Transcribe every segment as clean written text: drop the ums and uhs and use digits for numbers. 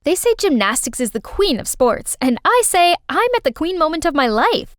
They say gymnastics is the queen of sports, and I say I'm at the queen moment of my life.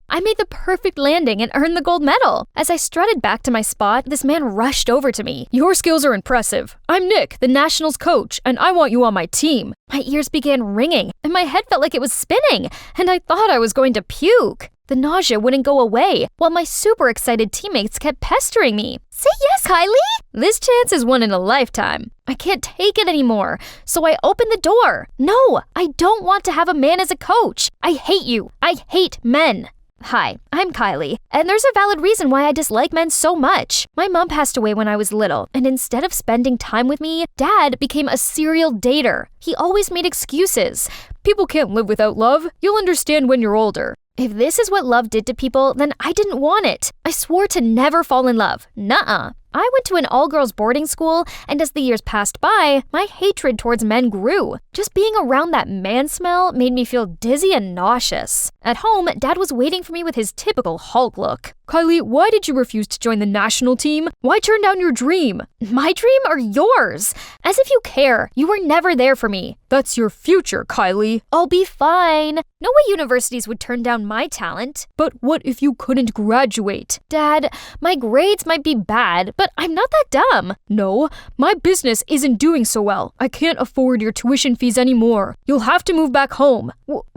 I made the perfect landing and earned the gold medal. As I strutted back to my spot, this man rushed over to me. "Your skills are impressive. I'm Nick, the Nationals coach, and I want you on my team." My ears began ringing, and my head felt like it was spinning, and I thought I was going to puke. The nausea wouldn't go away, while my super excited teammates kept pestering me. "Say yes, Kylie!" This chance is one in a lifetime. I can't take it anymore, so I opened the door. No, I don't want to have a man as a coach. I hate you. I hate men. Hi, I'm Kylie, and there's a valid reason why I dislike men so much. My mom passed away when I was little, and instead of spending time with me, Dad became a serial dater. He always made excuses. "People can't live without love. You'll understand when you're older." If this is what love did to people, then I didn't want it. I swore to never fall in love. Nuh-uh. I went to an all-girls boarding school, and as the years passed by, my hatred towards men grew. Just being around that man smell made me feel dizzy and nauseous. At home, Dad was waiting for me with his typical Hulk look. "Kylie, why did you refuse to join the national team? Why turn down your dream?" My dream or yours? As if you care. You were never there for me. "That's your future, Kylie." I'll be fine. No way universities would turn down my talent. "But what if you couldn't graduate?" Dad, my grades might be bad, but I'm not that dumb. "No, my business isn't doing so well. I can't afford your tuition fees anymore. You'll have to move back home."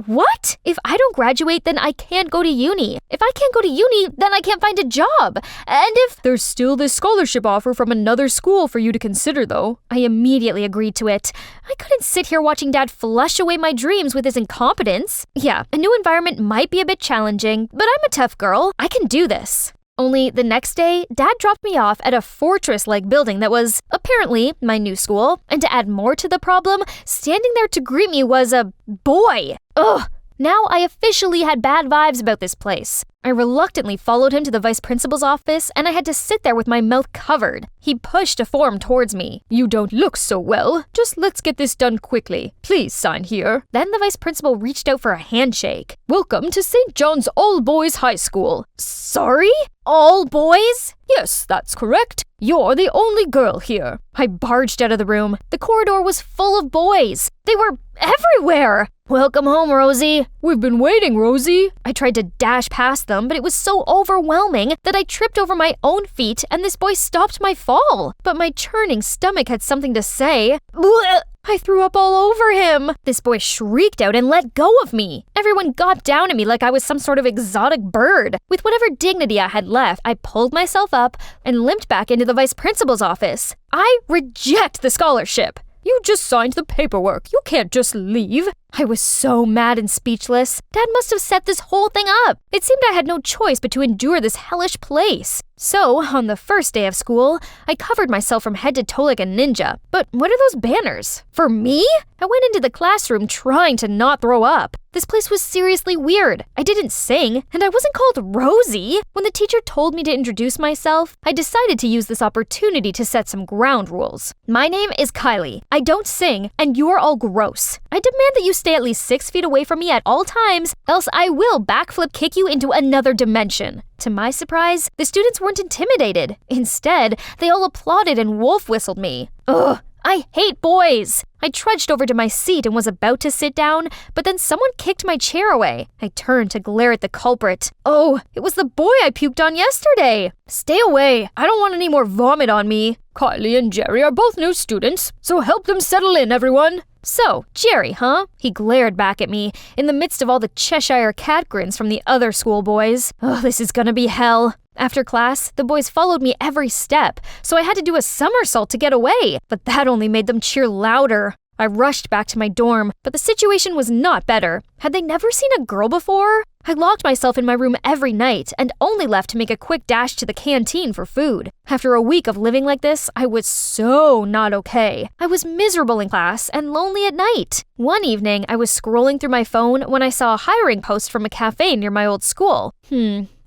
What? If I don't graduate, then I can't go to uni. If I can't go to uni, then I can't find a job. And if— "There's still this scholarship offer from another school for you to consider, though." I immediately agreed to it. I couldn't sit here watching Dad flush away my dreams with his incompetence. Yeah, a new environment might be a bit challenging, but I'm a tough girl. I can do this. Only the next day, Dad dropped me off at a fortress-like building that was, apparently, my new school. And to add more to the problem, standing there to greet me was a boy. Ugh. Now I officially had bad vibes about this place. I reluctantly followed him to the vice principal's office, and I had to sit there with my mouth covered. He pushed a form towards me. "You don't look so well. Just let's get this done quickly. Please sign here." Then the vice principal reached out for a handshake. "Welcome to St. John's All Boys High School." Sorry? All boys? "Yes, that's correct. You're the only girl here." I barged out of the room. The corridor was full of boys. They were everywhere. "Welcome home, Rosie." "We've been waiting, Rosie." I tried to dash past them, but it was so overwhelming that I tripped over my own feet and this boy stopped my fall. But my churning stomach had something to say. Blech! I threw up all over him. This boy shrieked out and let go of me. Everyone gawped down at me like I was some sort of exotic bird. With whatever dignity I had left, I pulled myself up and limped back into the vice principal's office. "I reject the scholarship." "You just signed the paperwork. You can't just leave." I was so mad and speechless. Dad must have set this whole thing up. It seemed I had no choice but to endure this hellish place. So, on the first day of school, I covered myself from head to toe like a ninja. But what are those banners? For me? I went into the classroom trying to not throw up. This place was seriously weird. I didn't sing, and I wasn't called Rosie. When the teacher told me to introduce myself, I decided to use this opportunity to set some ground rules. My name is Kylie. I don't sing, and you're all gross. I demand that you stay at least 6 feet away from me at all times, else I will backflip kick you into another dimension. To my surprise, the students weren't intimidated. Instead, they all applauded and wolf whistled me. Ugh, I hate boys. I trudged over to my seat and was about to sit down, but then someone kicked my chair away. I turned to glare at the culprit. Oh, it was the boy I puked on yesterday. "Stay away. I don't want any more vomit on me." "Kylie and Jerry are both new students, so help them settle in, everyone." "So, Jerry, huh?" He glared back at me in the midst of all the Cheshire cat grins from the other schoolboys. Oh, this is gonna be hell. After class, the boys followed me every step, so I had to do a somersault to get away, but that only made them cheer louder. I rushed back to my dorm, but the situation was not better. Had they never seen a girl before? I locked myself in my room every night and only left to make a quick dash to the canteen for food. After a week of living like this, I was so not okay. I was miserable in class and lonely at night. One evening, I was scrolling through my phone when I saw a hiring post from a cafe near my old school.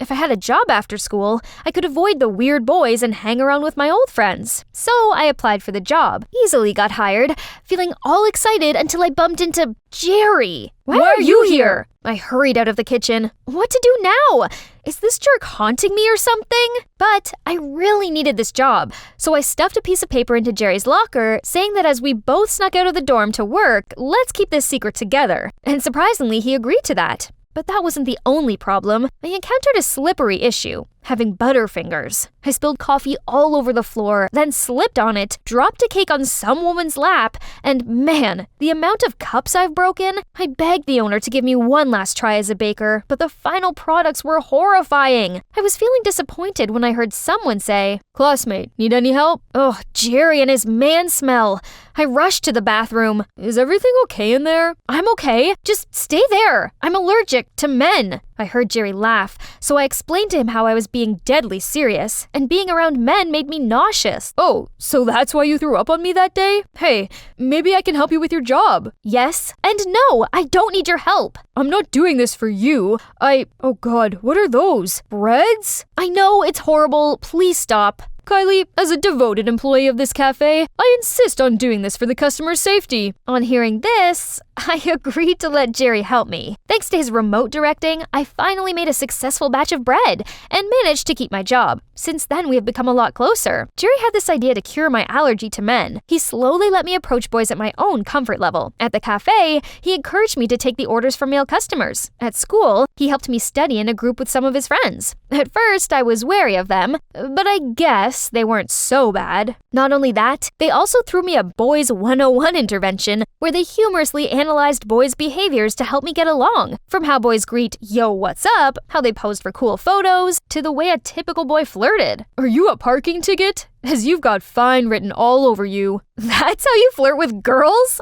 If I had a job after school, I could avoid the weird boys and hang around with my old friends. So I applied for the job, easily got hired, feeling all excited until I bumped into Jerry. Why are you here? I hurried out of the kitchen. What to do now? Is this jerk haunting me or something? But I really needed this job, so I stuffed a piece of paper into Jerry's locker, saying that as we both snuck out of the dorm to work, let's keep this secret together. And surprisingly, he agreed to that. But that wasn't the only problem. I encountered a slippery issue, having butterfingers. I spilled coffee all over the floor, then slipped on it, dropped a cake on some woman's lap, and man, the amount of cups I've broken. I begged the owner to give me one last try as a baker, but the final products were horrifying. I was feeling disappointed when I heard someone say, "Classmate, need any help?" Oh, Jerry and his man smell. I rushed to the bathroom. "Is everything okay in there?" "I'm okay. Just stay there. I'm allergic to men." I heard Jerry laugh, so I explained to him how I was being deadly serious, and being around men made me nauseous. "Oh, so that's why you threw up on me that day? Hey, maybe I can help you with your job." "Yes, and no, I don't need your help." "I'm not doing this for you. Oh God, what are those? Breads?" "I know, it's horrible. Please stop." "Kylie, as a devoted employee of this cafe, I insist on doing this for the customer's safety." On hearing this, I agreed to let Jerry help me. Thanks to his remote directing, I finally made a successful batch of bread and managed to keep my job. Since then, we have become a lot closer. Jerry had this idea to cure my allergy to men. He slowly let me approach boys at my own comfort level. At the cafe, he encouraged me to take the orders from male customers. At school, he helped me study in a group with some of his friends. At first, I was wary of them, but I guess they weren't so bad. Not only that, they also threw me a Boys 101 intervention where they humorously analyzed boys' behaviors to help me get along. From how boys greet, "Yo, what's up?" how they posed for cool photos, to the way a typical boy flirted. "Are you a parking ticket? As you've got fine written all over you." "That's how you flirt with girls?"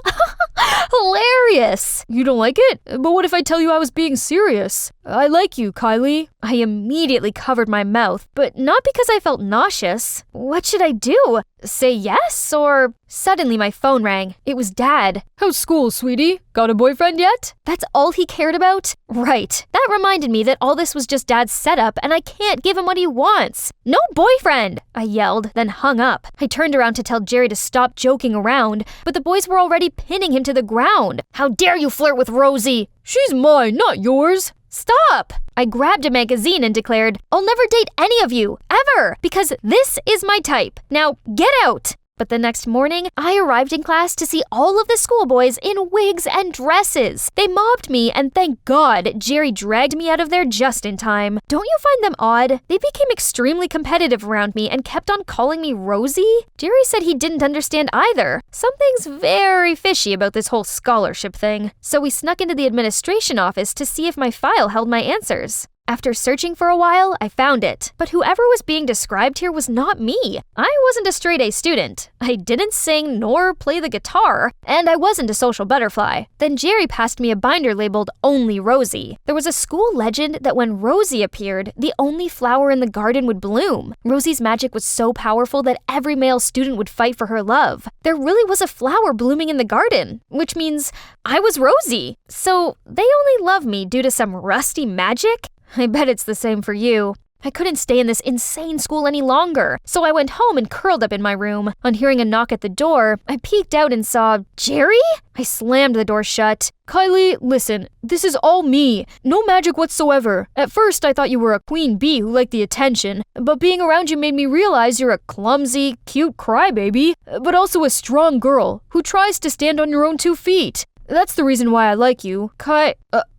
Hilarious! "You don't like it? But what if I tell you I was being serious? I like you, Kylie." I immediately covered my mouth, but not because I felt nauseous. What should I do? Say yes, or... Suddenly my phone rang. It was Dad. "How's school, sweetie? Got a boyfriend yet?" That's all he cared about? Right. That reminded me that all this was just Dad's setup and I can't give him what he wants. "No boyfriend!" I yelled, then hung up. I turned around to tell Jerry to stop joking around, but the boys were already pinning him to the ground. "How dare you flirt with Rosie?" "She's mine, not yours." "Stop!" I grabbed a magazine and declared, "I'll never date any of you, ever, because this is my type. Now, get out!" But the next morning, I arrived in class to see all of the schoolboys in wigs and dresses. They mobbed me, and thank God, Jerry dragged me out of there just in time. Don't you find them odd? They became extremely competitive around me and kept on calling me Rosie. Jerry said he didn't understand either. Something's very fishy about this whole scholarship thing. So we snuck into the administration office to see if my file held my answers. After searching for a while, I found it. But whoever was being described here was not me. I wasn't a straight-A student. I didn't sing nor play the guitar, and I wasn't a social butterfly. Then Jerry passed me a binder labeled Only Rosie. There was a school legend that when Rosie appeared, the only flower in the garden would bloom. Rosie's magic was so powerful that every male student would fight for her love. There really was a flower blooming in the garden, which means I was Rosie. So they only love me due to some rusty magic? I bet it's the same for you. I couldn't stay in this insane school any longer, so I went home and curled up in my room. On hearing a knock at the door, I peeked out and saw Jerry? I slammed the door shut. "Kylie, listen, this is all me. No magic whatsoever. At first, I thought you were a queen bee who liked the attention, but being around you made me realize you're a clumsy, cute crybaby, but also a strong girl who tries to stand on your own 2 feet. That's the reason why I like you.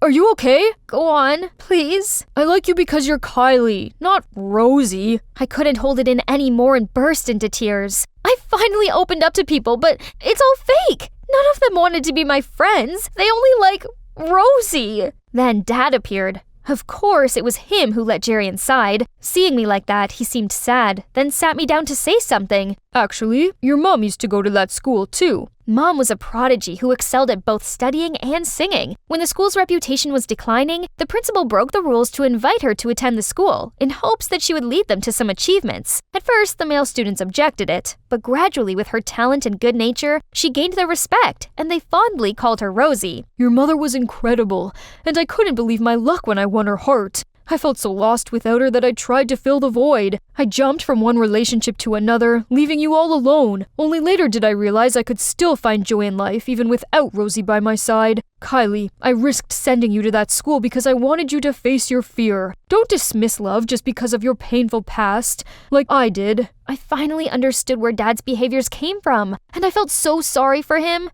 Are you okay?" "Go on, please." "I like you because you're Kylie, not Rosie." I couldn't hold it in anymore and burst into tears. I finally opened up to people, but it's all fake. None of them wanted to be my friends. They only like Rosie. Then Dad appeared. Of course, it was him who let Jerry inside. Seeing me like that, he seemed sad, then sat me down to say something. "Actually, your mom used to go to that school too." Mom was a prodigy who excelled at both studying and singing. When the school's reputation was declining, the principal broke the rules to invite her to attend the school, in hopes that she would lead them to some achievements. At first, the male students objected it, but gradually with her talent and good nature, she gained their respect, and they fondly called her Rosie. "Your mother was incredible, and I couldn't believe my luck when I won her heart. I felt so lost without her that I tried to fill the void. I jumped from one relationship to another, leaving you all alone. Only later did I realize I could still find joy in life even without Rosie by my side. Kylie, I risked sending you to that school because I wanted you to face your fear. Don't dismiss love just because of your painful past, like I did. I finally understood where Dad's behaviors came from, and I felt so sorry for him.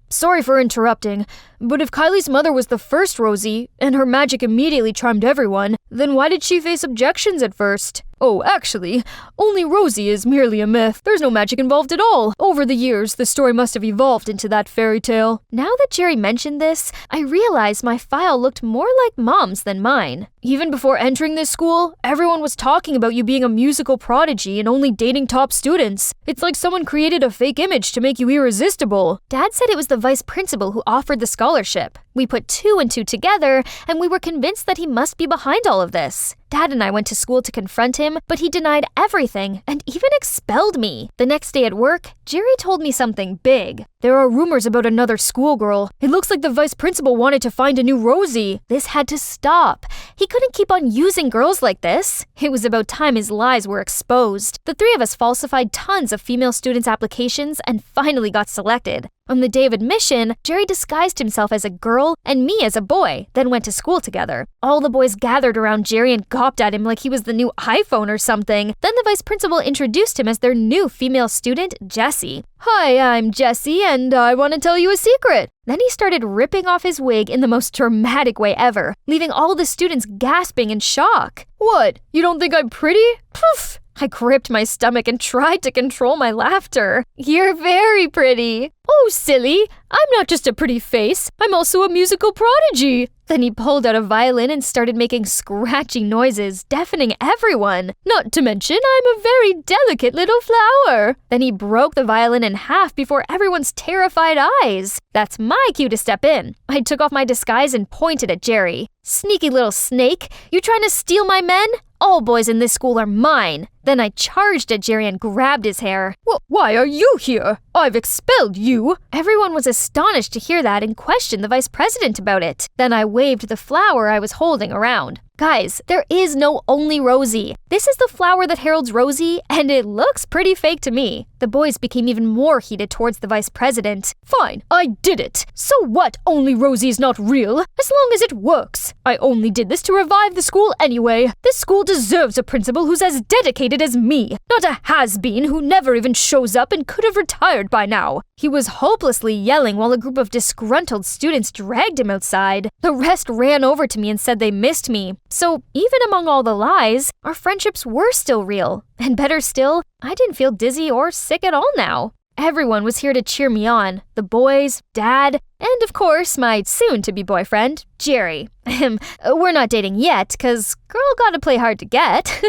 Sorry for interrupting, but if Kylie's mother was the first Rosie, and her magic immediately charmed everyone, then why did she face objections at first? Oh, actually, only Rosie is merely a myth. There's no magic involved at all. Over the years, the story must have evolved into that fairy tale. Now that Jerry mentioned this, I realized my file looked more like Mom's than mine. Even before entering this school, everyone was talking about you being a musical prodigy and only dating top students. It's like someone created a fake image to make you irresistible. Dad said it was the vice principal who offered the scholarship. We put 2 and 2 together, and we were convinced that he must be behind all of this. Dad and I went to school to confront him, but he denied everything and even expelled me. The next day at work, Jerry told me something big. There are rumors about another schoolgirl. It looks like the vice principal wanted to find a new Rosie. This had to stop. He couldn't keep on using girls like this. It was about time his lies were exposed. The 3 of us falsified tons of female students' applications and finally got selected. On the day of admission, Jerry disguised himself as a girl and me as a boy, then went to school together. All the boys gathered around Jerry and gawped at him like he was the new iPhone or something. Then the vice principal introduced him as their new female student, Jessie. Hi, I'm Jessie, and I want to tell you a secret. Then he started ripping off his wig in the most dramatic way ever, leaving all the students gasping in shock. What? You don't think I'm pretty? Poof! I gripped my stomach and tried to control my laughter. You're very pretty. Oh, silly. I'm not just a pretty face. I'm also a musical prodigy. Then he pulled out a violin and started making scratchy noises, deafening everyone. Not to mention, I'm a very delicate little flower. Then he broke the violin in half before everyone's terrified eyes. That's my cue to step in. I took off my disguise and pointed at Jerry. Sneaky little snake, you trying to steal my men? All boys in this school are mine. Then I charged at Jerry and grabbed his hair. Why are you here? I've expelled you. Everyone was astonished to hear that and questioned the vice president about it. Then I waved the flower I was holding around. Guys, there is no only Rosie. This is the flower that heralds Rosie, and it looks pretty fake to me. The boys became even more heated towards the vice president. Fine, I did it. So what? Only Rosie is not real, as long as it works. I only did this to revive the school anyway. This school deserves a principal who's as dedicated as me, not a has-been who never even shows up and could have retired by now. He was hopelessly yelling while a group of disgruntled students dragged him outside. The rest ran over to me and said they missed me. So even among all the lies, our friendships were still real. And better still, I didn't feel dizzy or sick at all now. Everyone was here to cheer me on. The boys, Dad, and of course, my soon-to-be boyfriend, Jerry. We're not dating yet, 'cause girl gotta play hard to get.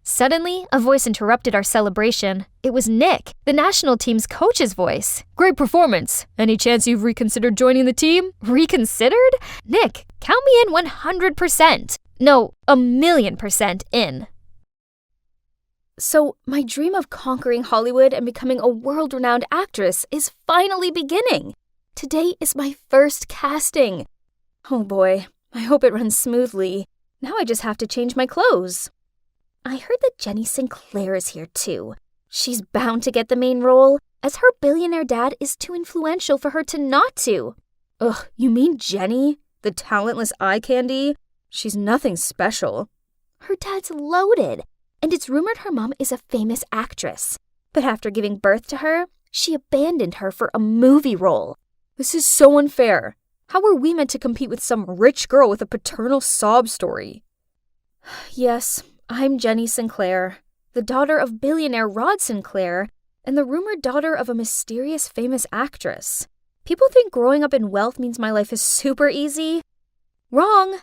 Suddenly, a voice interrupted our celebration. It was Nick, the national team's coach's voice. Great performance. Any chance you've reconsidered joining the team? Reconsidered? Nick, count me in 100%. No, 1,000,000% in. So, my dream of conquering Hollywood and becoming a world-renowned actress is finally beginning. Today is my first casting. Oh boy, I hope it runs smoothly. Now I just have to change my clothes. I heard that Jenny Sinclair is here too. She's bound to get the main role, as her billionaire dad is too influential for her to not to. Ugh, you mean Jenny? The talentless eye candy? She's nothing special. Her dad's loaded. And it's rumored her mom is a famous actress. But after giving birth to her, she abandoned her for a movie role. This is so unfair. How are we meant to compete with some rich girl with a paternal sob story? Yes, I'm Jenny Sinclair, the daughter of billionaire Rod Sinclair, and the rumored daughter of a mysterious famous actress. People think growing up in wealth means my life is super easy. Wrong.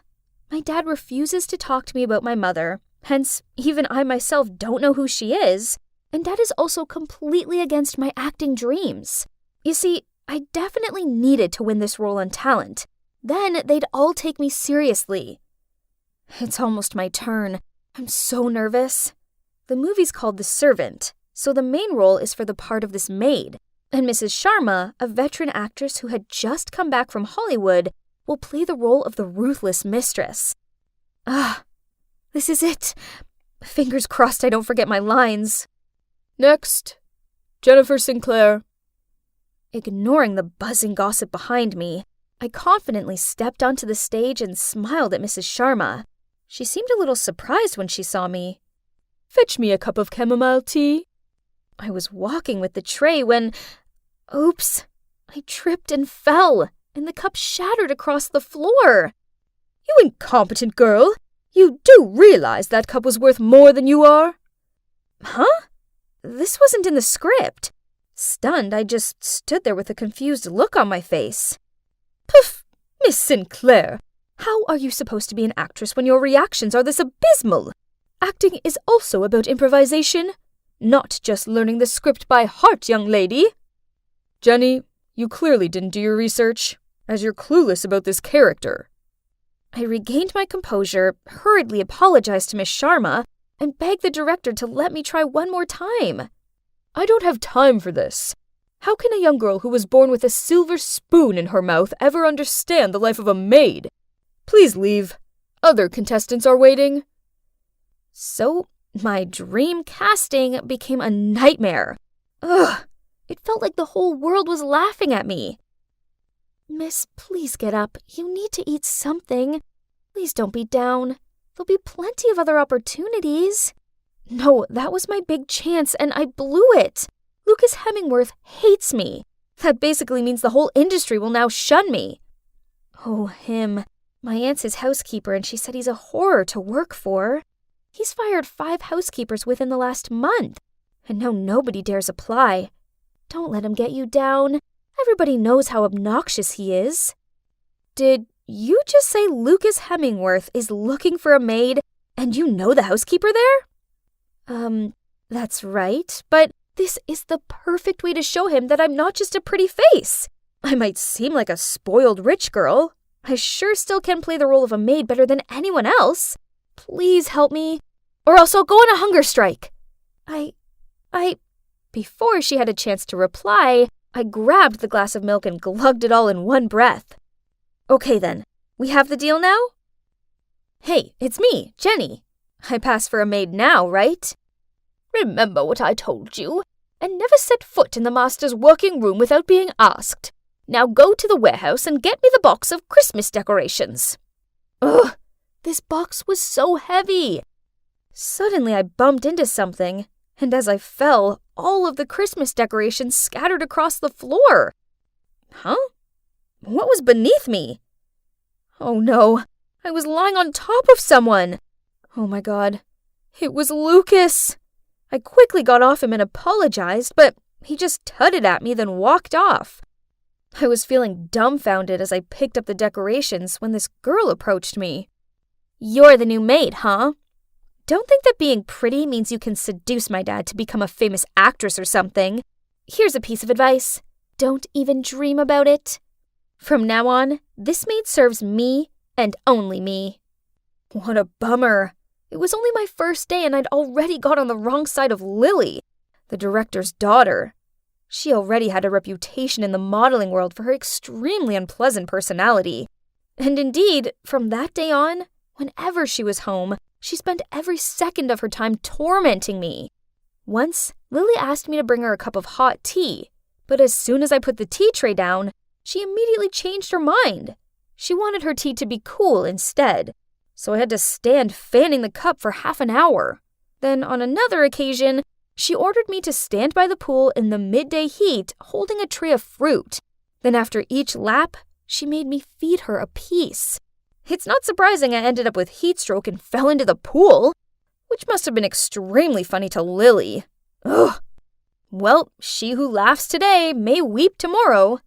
My dad refuses to talk to me about my mother. Hence, even I myself don't know who she is, and Dad is also completely against my acting dreams. You see, I definitely needed to win this role on talent. Then they'd all take me seriously. It's almost my turn. I'm so nervous. The movie's called The Servant, so the main role is for the part of this maid, and Mrs. Sharma, a veteran actress who had just come back from Hollywood, will play the role of the ruthless mistress. This is it. Fingers crossed I don't forget my lines. Next, Jennifer Sinclair. Ignoring the buzzing gossip behind me, I confidently stepped onto the stage and smiled at Mrs. Sharma. She seemed a little surprised when she saw me. Fetch me a cup of chamomile tea. I was walking with the tray when... Oops! I tripped and fell, and the cup shattered across the floor. You incompetent girl! You do realize that cup was worth more than you are? Huh? This wasn't in the script. Stunned, I just stood there with a confused look on my face. Poof! Miss Sinclair, how are you supposed to be an actress when your reactions are this abysmal? Acting is also about improvisation, not just learning the script by heart, young lady. Jenny, you clearly didn't do your research, as you're clueless about this character. I regained my composure, hurriedly apologized to Miss Sharma, and begged the director to let me try one more time. I don't have time for this. How can a young girl who was born with a silver spoon in her mouth ever understand the life of a maid? Please leave. Other contestants are waiting. So, my dream casting became a nightmare. Ugh! It felt like the whole world was laughing at me. Miss, please get up. You need to eat something. Please don't be down. There'll be plenty of other opportunities. No, that was my big chance, and I blew it. Lucas Hemingworth hates me. That basically means the whole industry will now shun me. Oh, him. My aunt's his housekeeper, and she said he's a horror to work for. He's fired 5 housekeepers within the last month, and now nobody dares apply. Don't let him get you down. Everybody knows how obnoxious he is. Did you just say Lucas Hemingworth is looking for a maid, and you know the housekeeper there? That's right, but this is the perfect way to show him that I'm not just a pretty face. I might seem like a spoiled rich girl. I sure still can play the role of a maid better than anyone else. Please help me, or else I'll go on a hunger strike. Before she had a chance to reply, I grabbed the glass of milk and glugged it all in one breath. Okay then, we have the deal now? Hey, it's me, Jenny. I pass for a maid now, right? Remember what I told you, and never set foot in the master's working room without being asked. Now go to the warehouse and get me the box of Christmas decorations. Ugh, this box was so heavy. Suddenly I bumped into something, and as I fell, all of the Christmas decorations scattered across the floor. Huh? What was beneath me? Oh no, I was lying on top of someone. Oh my God, it was Lucas. I quickly got off him and apologized, but he just tutted at me, then walked off. I was feeling dumbfounded as I picked up the decorations when this girl approached me. You're the new maid, huh? Don't think that being pretty means you can seduce my dad to become a famous actress or something. Here's a piece of advice. Don't even dream about it. From now on, this maid serves me and only me. What a bummer. It was only my first day and I'd already got on the wrong side of Lily, the director's daughter. She already had a reputation in the modeling world for her extremely unpleasant personality. And indeed, from that day on, whenever she was home, she spent every second of her time tormenting me. Once, Lily asked me to bring her a cup of hot tea, but as soon as I put the tea tray down, she immediately changed her mind. She wanted her tea to be cool instead, so I had to stand fanning the cup for half an hour. Then, on another occasion, she ordered me to stand by the pool in the midday heat holding a tray of fruit. Then after each lap, she made me feed her a piece. It's not surprising I ended up with heat stroke and fell into the pool, which must have been extremely funny to Lily. Ugh. Well, she who laughs today may weep tomorrow.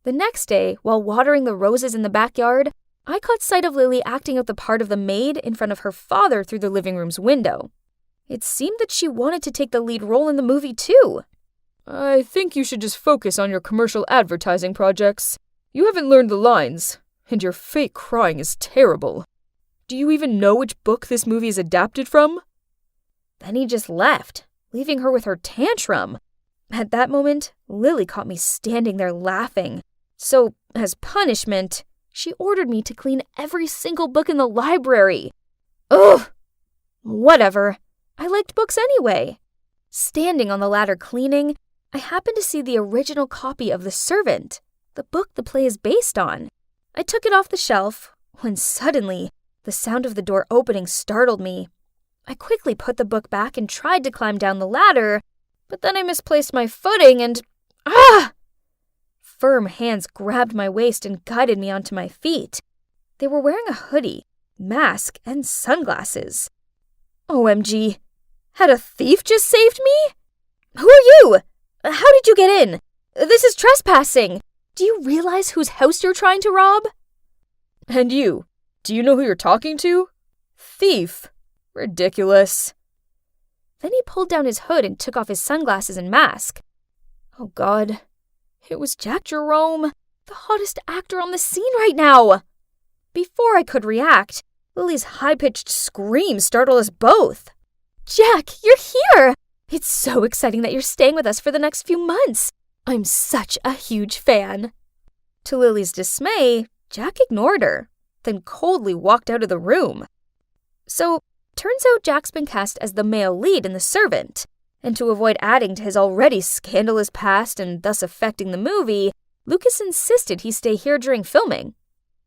The next day, while watering the roses in the backyard, I caught sight of Lily acting out the part of the maid in front of her father through the living room's window. It seemed that she wanted to take the lead role in the movie too. I think you should just focus on your commercial advertising projects. You haven't learned the lines, and your fake crying is terrible. Do you even know which book this movie is adapted from? Then he just left, leaving her with her tantrum. At that moment, Lily caught me standing there laughing. So, as punishment, she ordered me to clean every single book in the library. Ugh! Whatever. I liked books anyway. Standing on the ladder cleaning, I happened to see the original copy of The Servant, the book the play is based on. I took it off the shelf, when suddenly, the sound of the door opening startled me. I quickly put the book back and tried to climb down the ladder, but then I misplaced my footing and… Ah! Firm hands grabbed my waist and guided me onto my feet. They were wearing a hoodie, mask, and sunglasses. OMG, had a thief just saved me? Who are you? How did you get in? This is trespassing. Do you realize whose house you're trying to rob? And you, do you know who you're talking to? Thief. Ridiculous. Then he pulled down his hood and took off his sunglasses and mask. Oh God, it was Jack Jerome, the hottest actor on the scene right now. Before I could react, Lily's high-pitched scream startled us both. Jack, you're here! It's so exciting that you're staying with us for the next few months. I'm such a huge fan. To Lily's dismay, Jack ignored her, then coldly walked out of the room. So, turns out Jack's been cast as the male lead in The Servant, and to avoid adding to his already scandalous past and thus affecting the movie, Lucas insisted he stay here during filming.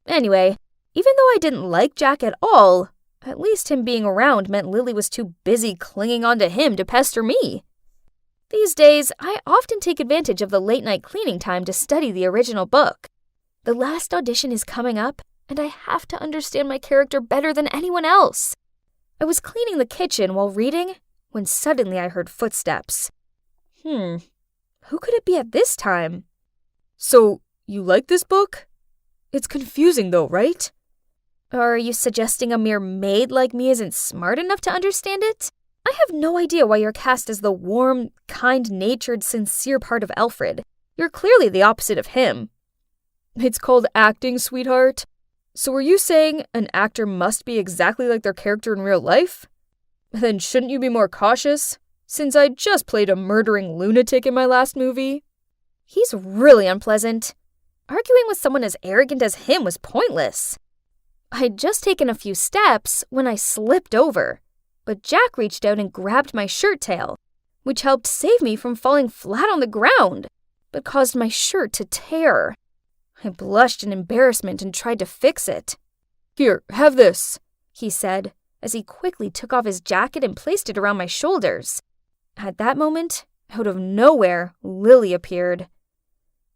Anyway, even though I didn't like Jack at all, at least him being around meant Lily was too busy clinging onto him to pester me. These days, I often take advantage of the late-night cleaning time to study the original book. The last audition is coming up, and I have to understand my character better than anyone else. I was cleaning the kitchen while reading, when suddenly I heard footsteps. Who could it be at this time? So, you like this book? It's confusing though, right? Are you suggesting a mere maid like me isn't smart enough to understand it? I have no idea why you're cast as the warm, kind-natured, sincere part of Alfred. You're clearly the opposite of him. It's called acting, sweetheart. So are you saying an actor must be exactly like their character in real life? Then shouldn't you be more cautious, since I just played a murdering lunatic in my last movie? He's really unpleasant. Arguing with someone as arrogant as him was pointless. I'd just taken a few steps when I slipped over, but Jack reached out and grabbed my shirt tail, which helped save me from falling flat on the ground, but caused my shirt to tear. I blushed in embarrassment and tried to fix it. Here, have this, he said, as he quickly took off his jacket and placed it around my shoulders. At that moment, out of nowhere, Lily appeared.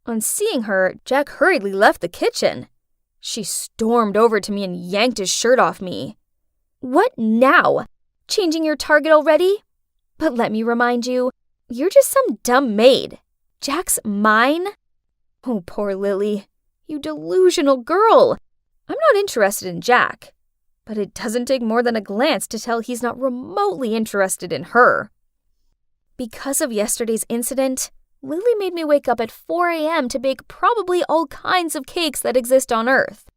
On seeing her, Jack hurriedly left the kitchen. She stormed over to me and yanked his shirt off me. What now? Changing your target already? But let me remind you, you're just some dumb maid. Jack's mine? Oh, poor Lily. You delusional girl. I'm not interested in Jack, but it doesn't take more than a glance to tell he's not remotely interested in her. Because of yesterday's incident, Lily made me wake up at 4 a.m. to bake probably all kinds of cakes that exist on Earth.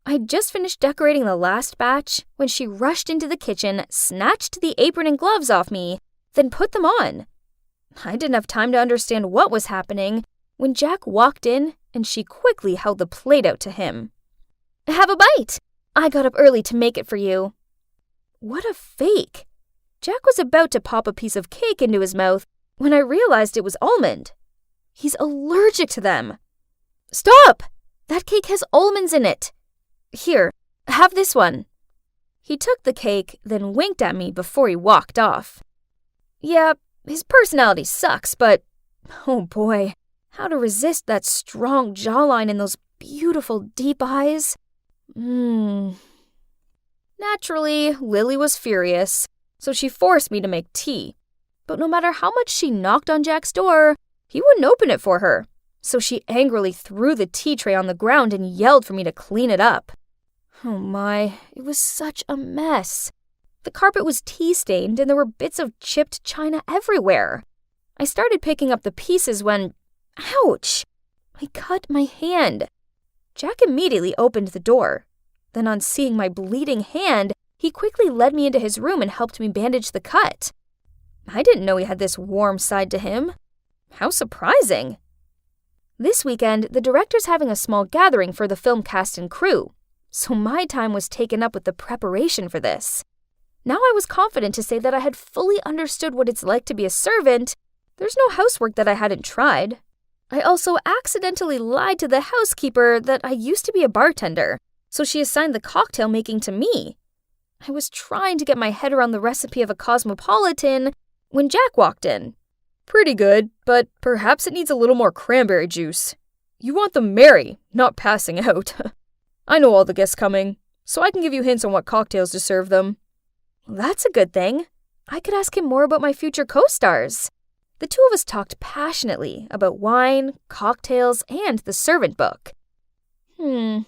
I'd just finished decorating the last batch when she rushed into the kitchen, snatched the apron and gloves off me, then put them on. I didn't have time to understand what was happening when Jack walked in and she quickly held the plate out to him. Have a bite! I got up early to make it for you. What a fake! Jack was about to pop a piece of cake into his mouth when I realized it was almond. He's allergic to them. Stop! That cake has almonds in it. Here, have this one. He took the cake, then winked at me before he walked off. Yeah, his personality sucks, but oh boy, how to resist that strong jawline and those beautiful deep eyes? Naturally, Lily was furious, so she forced me to make tea. But no matter how much she knocked on Jack's door, he wouldn't open it for her. So she angrily threw the tea tray on the ground and yelled for me to clean it up. Oh my, it was such a mess. The carpet was tea-stained and there were bits of chipped china everywhere. I started picking up the pieces when… Ouch! I cut my hand. Jack immediately opened the door. Then on seeing my bleeding hand, he quickly led me into his room and helped me bandage the cut. I didn't know he had this warm side to him. How surprising. This weekend, the director's having a small gathering for the film cast and crew, so my time was taken up with the preparation for this. Now I was confident to say that I had fully understood what it's like to be a servant. There's no housework that I hadn't tried. I also accidentally lied to the housekeeper that I used to be a bartender, so she assigned the cocktail making to me. I was trying to get my head around the recipe of a cosmopolitan when Jack walked in. Pretty good, but perhaps it needs a little more cranberry juice. You want them merry, not passing out. I know all the guests coming, so I can give you hints on what cocktails to serve them. That's a good thing. I could ask him more about my future co-stars. The two of us talked passionately about wine, cocktails, and the servant book. Turns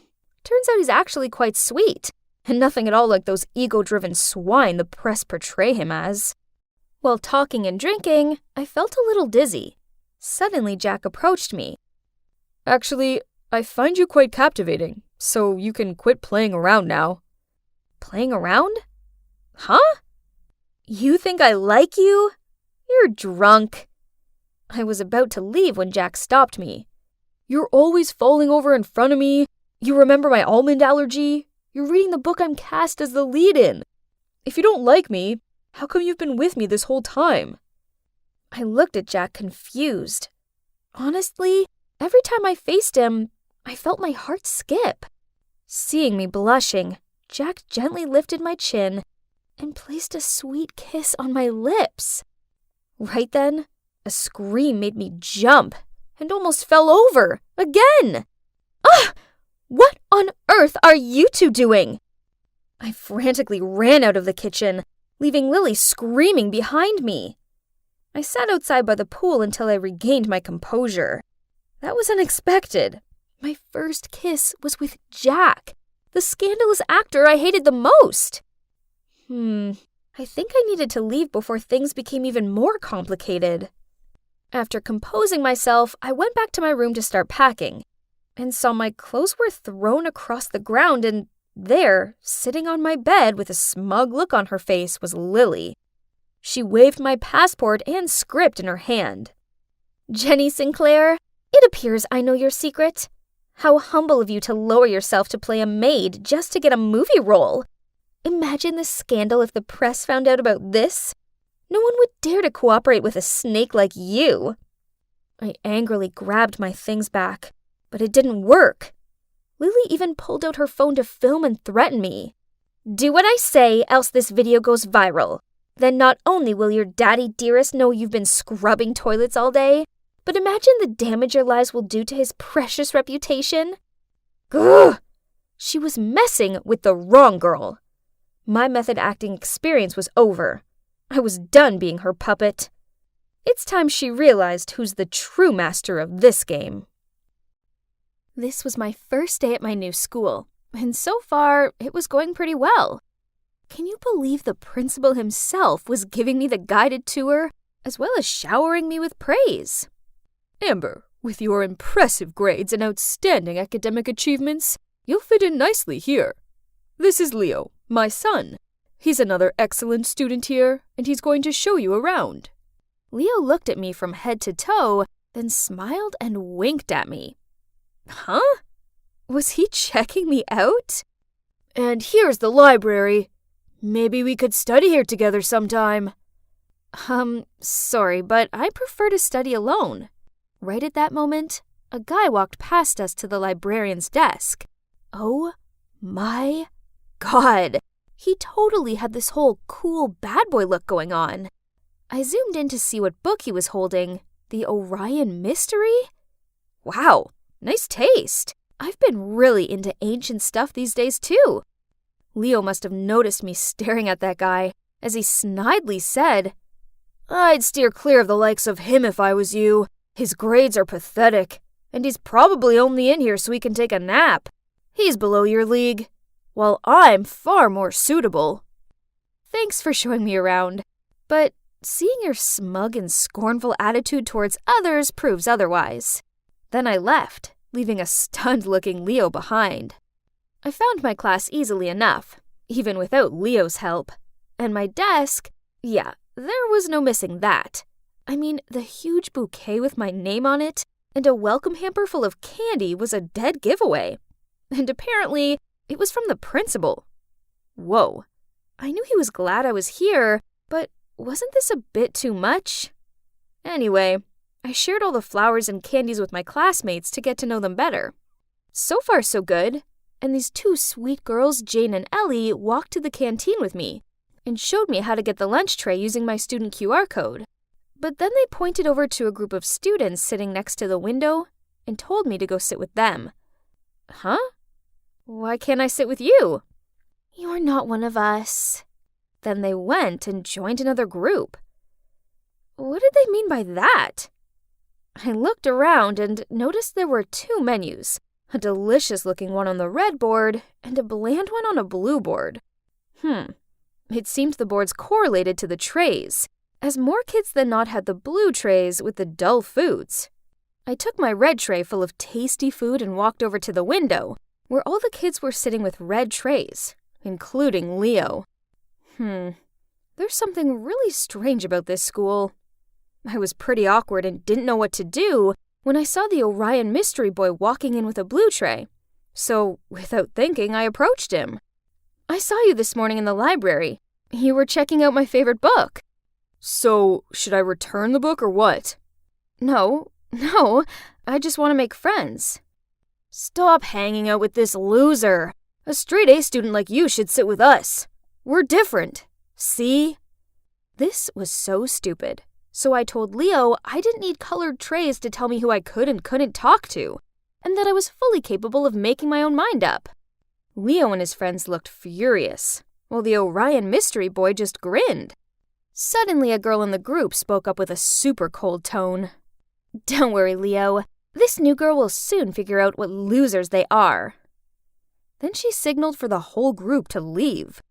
out he's actually quite sweet, and nothing at all like those ego-driven swine the press portray him as. While talking and drinking, I felt a little dizzy. Suddenly, Jack approached me. Actually, I find you quite captivating, so you can quit playing around now. Playing around? Huh? You think I like you? You're drunk. I was about to leave when Jack stopped me. You're always falling over in front of me. You remember my almond allergy? You're reading the book I'm cast as the lead in. If you don't like me, how come you've been with me this whole time? I looked at Jack confused. Honestly, every time I faced him, I felt my heart skip. Seeing me blushing, Jack gently lifted my chin and placed a sweet kiss on my lips. Right then, a scream made me jump and almost fell over again. Ah! What on earth are you two doing? I frantically ran out of the kitchen, leaving Lily screaming behind me. I sat outside by the pool until I regained my composure. That was unexpected. My first kiss was with Jack, the scandalous actor I hated the most. I think I needed to leave before things became even more complicated. After composing myself, I went back to my room to start packing, and saw my clothes were thrown across the ground, and there, sitting on my bed with a smug look on her face, was Lily. She waved my passport and script in her hand. Jenny Sinclair, it appears I know your secret. How humble of you to lower yourself to play a maid just to get a movie role. Imagine the scandal if the press found out about this. No one would dare to cooperate with a snake like you. I angrily grabbed my things back, but it didn't work. Lily even pulled out her phone to film and threaten me. Do what I say, else this video goes viral. Then not only will your daddy dearest know you've been scrubbing toilets all day, but imagine the damage your lies will do to his precious reputation. Ugh! She was messing with the wrong girl. My method acting experience was over. I was done being her puppet. It's time she realized who's the true master of this game. This was my first day at my new school, and so far, it was going pretty well. Can you believe the principal himself was giving me the guided tour, as well as showering me with praise? Amber, with your impressive grades and outstanding academic achievements, you'll fit in nicely here. This is Leo, my son. He's another excellent student here, and he's going to show you around. Leo looked at me from head to toe, then smiled and winked at me. Huh? Was he checking me out? And here's the library. Maybe we could study here together sometime. Sorry, but I prefer to study alone. Right at that moment, a guy walked past us to the librarian's desk. Oh my God! He totally had this whole cool bad boy look going on. I zoomed in to see what book he was holding. The Orion Mystery? Wow, nice taste. I've been really into ancient stuff these days too. Leo must have noticed me staring at that guy, as he snidely said, I'd steer clear of the likes of him if I was you. His grades are pathetic, and he's probably only in here so he can take a nap. He's below your league, while I'm far more suitable. Thanks for showing me around, but seeing your smug and scornful attitude towards others proves otherwise. Then I left, leaving a stunned-looking Leo behind. I found my class easily enough, even without Leo's help. And my desk, yeah, there was no missing that. I mean, the huge bouquet with my name on it and a welcome hamper full of candy was a dead giveaway. And apparently, it was from the principal. Whoa, I knew he was glad I was here, but wasn't this a bit too much? Anyway, I shared all the flowers and candies with my classmates to get to know them better. So far, so good. And these two sweet girls, Jane and Ellie, walked to the canteen with me and showed me how to get the lunch tray using my student QR code. But then they pointed over to a group of students sitting next to the window and told me to go sit with them. Huh? Why can't I sit with you? You're not one of us. Then they went and joined another group. What did they mean by that? I looked around and noticed there were two menus, a delicious-looking one on the red board and a bland one on a blue board. It seemed the boards correlated to the trays, as more kids than not had the blue trays with the dull foods. I took my red tray full of tasty food and walked over to the window, where all the kids were sitting with red trays, including Leo. There's something really strange about this school. I was pretty awkward and didn't know what to do when I saw the Orion mystery boy walking in with a blue tray. So, without thinking, I approached him. I saw you this morning in the library. You were checking out my favorite book. So, should I return the book or what? No, I just want to make friends. Stop hanging out with this loser. A straight-A student like you should sit with us. We're different. See? This was so stupid. So I told Leo I didn't need colored trays to tell me who I could and couldn't talk to, and that I was fully capable of making my own mind up. Leo and his friends looked furious, while the Orion mystery boy just grinned. Suddenly, a girl in the group spoke up with a super cold tone. Don't worry, Leo. This new girl will soon figure out what losers they are. Then she signaled for the whole group to leave.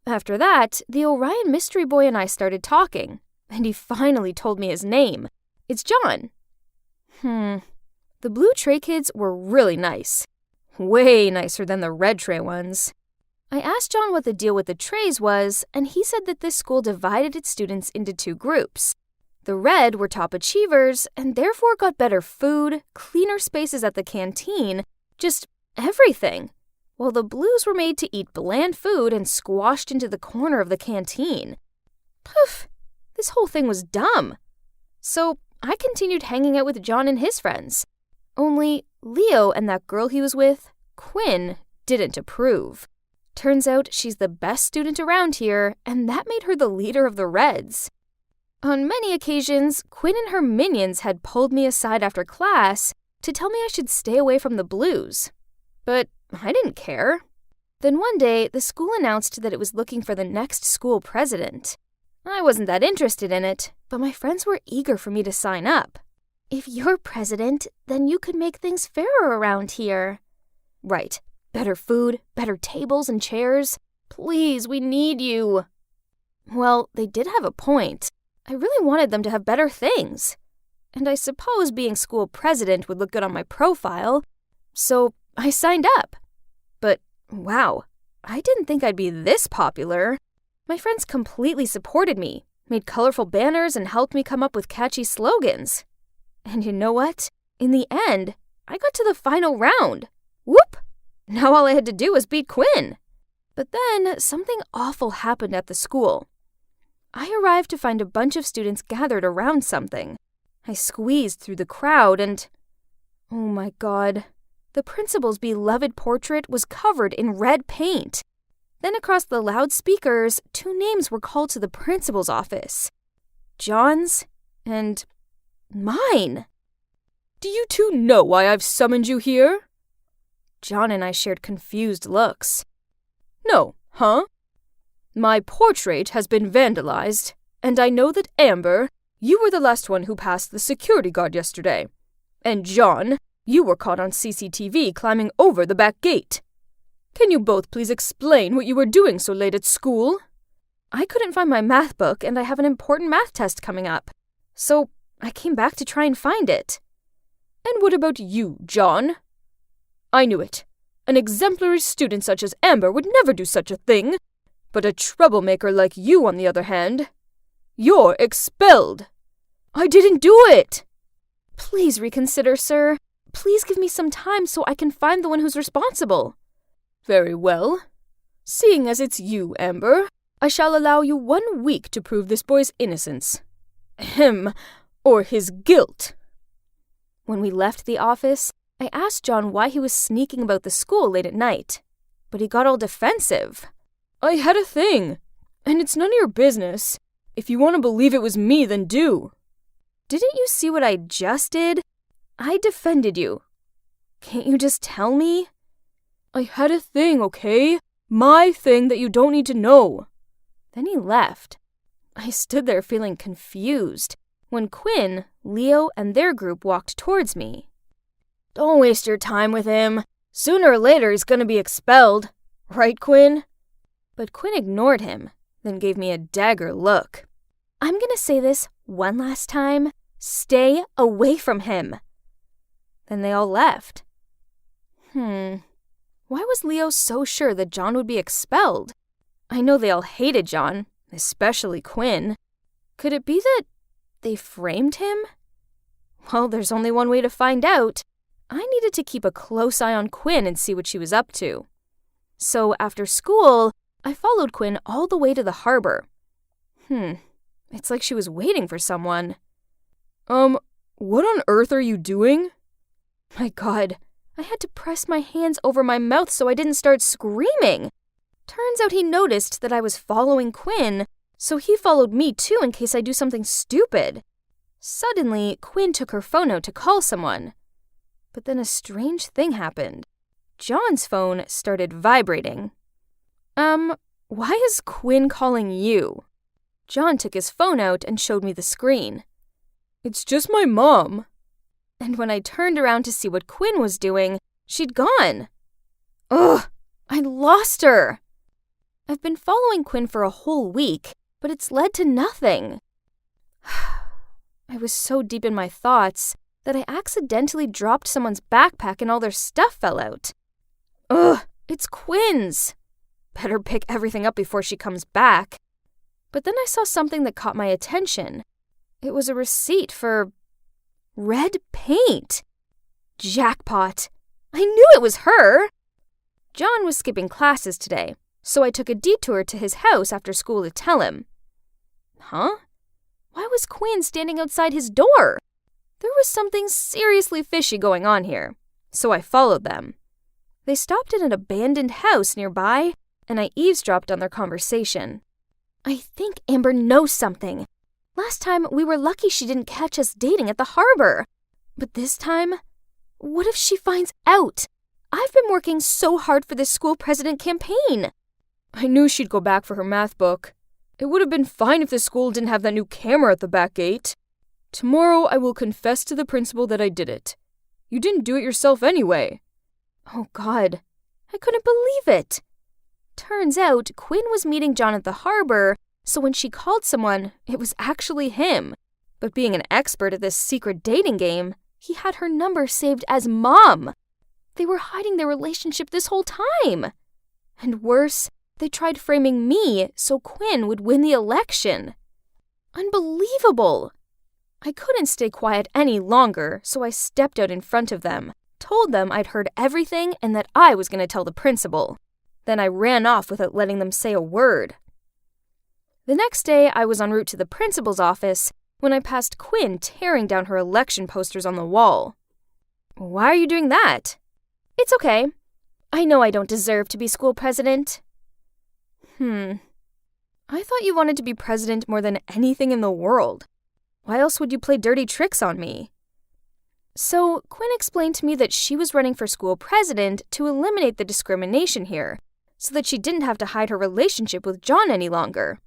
After that, the Orion mystery boy and I started talking, and he finally told me his name. It's John. The blue tray kids were really nice. Way nicer than the red tray ones. I asked John what the deal with the trays was, and he said that this school divided its students into two groups. The red were top achievers, and therefore got better food, cleaner spaces at the canteen, just everything. While the blues were made to eat bland food and squashed into the corner of the canteen. Poof! This whole thing was dumb. So I continued hanging out with John and his friends. Only Leo and that girl he was with, Quinn, didn't approve. Turns out she's the best student around here, and that made her the leader of the Reds. On many occasions, Quinn and her minions had pulled me aside after class to tell me I should stay away from the blues. But I didn't care. Then one day, the school announced that it was looking for the next school president. I wasn't that interested in it, but my friends were eager for me to sign up. If you're president, then you could make things fairer around here. Right. Better food, better tables and chairs. Please, we need you. Well, they did have a point. I really wanted them to have better things. And I suppose being school president would look good on my profile. So I signed up. But wow, I didn't think I'd be this popular. My friends completely supported me, made colorful banners, and helped me come up with catchy slogans. And you know what? In the end, I got to the final round. Whoop! Now all I had to do was beat Quinn. But then something awful happened at the school. I arrived to find a bunch of students gathered around something. I squeezed through the crowd and... oh my God. The principal's beloved portrait was covered in red paint. Then across the loudspeakers, two names were called to the principal's office. John's and mine. Do you two know why I've summoned you here? John and I shared confused looks. No, huh? My portrait has been vandalized, and I know that Amber, you were the last one who passed the security guard yesterday. And John, you were caught on CCTV climbing over the back gate. Can you both please explain what you were doing so late at school? I couldn't find my math book, and I have an important math test coming up. So I came back to try and find it. And what about you, John? I knew it. An exemplary student such as Amber would never do such a thing. But a troublemaker like you, on the other hand, you're expelled. I didn't do it. Please reconsider, sir. Please give me some time so I can find the one who's responsible. Very well. Seeing as it's you, Amber, I shall allow you 1 week to prove this boy's innocence. Or his guilt. When we left the office, I asked John why he was sneaking about the school late at night, but he got all defensive. I had a thing, and it's none of your business. If you want to believe it was me, then do. Didn't you see what I just did? I defended you. Can't you just tell me? I had a thing, okay? My thing that you don't need to know. Then he left. I stood there feeling confused when Quinn, Leo, and their group walked towards me. Don't waste your time with him. Sooner or later he's gonna be expelled. Right, Quinn? But Quinn ignored him, then gave me a dagger look. I'm gonna say this one last time. Stay away from him. Then they all left. Why was Leo so sure that John would be expelled? I know they all hated John, especially Quinn. Could it be that they framed him? Well, there's only one way to find out. I needed to keep a close eye on Quinn and see what she was up to. So after school, I followed Quinn all the way to the harbor. It's like she was waiting for someone. What on earth are you doing? My God, I had to press my hands over my mouth so I didn't start screaming. Turns out he noticed that I was following Quinn, so he followed me too in case I do something stupid. Suddenly, Quinn took her phone out to call someone. But then a strange thing happened. John's phone started vibrating. Why is Quinn calling you? John took his phone out and showed me the screen. It's just my mom. And when I turned around to see what Quinn was doing, she'd gone. Ugh, I lost her. I've been following Quinn for a whole week, but it's led to nothing. I was so deep in my thoughts that I accidentally dropped someone's backpack and all their stuff fell out. Ugh, it's Quinn's. Better pick everything up before she comes back. But then I saw something that caught my attention. It was a receipt for red paint. Jackpot. I knew it was her. John was skipping classes today, so I took a detour to his house after school to tell him. Huh? Why was Quinn standing outside his door? There was something seriously fishy going on here, so I followed them. They stopped at an abandoned house nearby, and I eavesdropped on their conversation. I think Amber knows something. Last time, we were lucky she didn't catch us dating at the harbor. But this time, what if she finds out? I've been working so hard for this school president campaign. I knew she'd go back for her math book. It would have been fine if the school didn't have that new camera at the back gate. Tomorrow, I will confess to the principal that I did it. You didn't do it yourself anyway. Oh, God. I couldn't believe it. Turns out, Quinn was meeting John at the harbor, so when she called someone, it was actually him. But being an expert at this secret dating game, he had her number saved as Mom. They were hiding their relationship this whole time. And worse, they tried framing me so Quinn would win the election. Unbelievable! I couldn't stay quiet any longer, so I stepped out in front of them, told them I'd heard everything and that I was going to tell the principal. Then I ran off without letting them say a word. The next day, I was en route to the principal's office when I passed Quinn tearing down her election posters on the wall. Why are you doing that? It's okay. I know I don't deserve to be school president. I thought you wanted to be president more than anything in the world. Why else would you play dirty tricks on me? So, Quinn explained to me that she was running for school president to eliminate the discrimination here, so that she didn't have to hide her relationship with John any longer.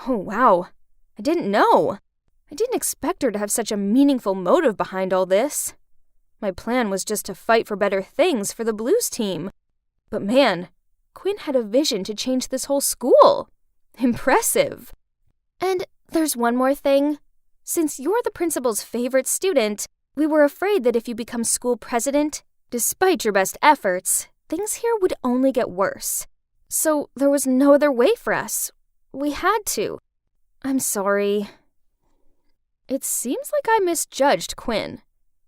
Oh, wow. I didn't know. I didn't expect her to have such a meaningful motive behind all this. My plan was just to fight for better things for the Blues team. But man, Quinn had a vision to change this whole school. Impressive. And there's one more thing. Since you're the principal's favorite student, we were afraid that if you become school president, despite your best efforts, things here would only get worse. So there was no other way for us. We had to. I'm sorry. It seems like I misjudged Quinn,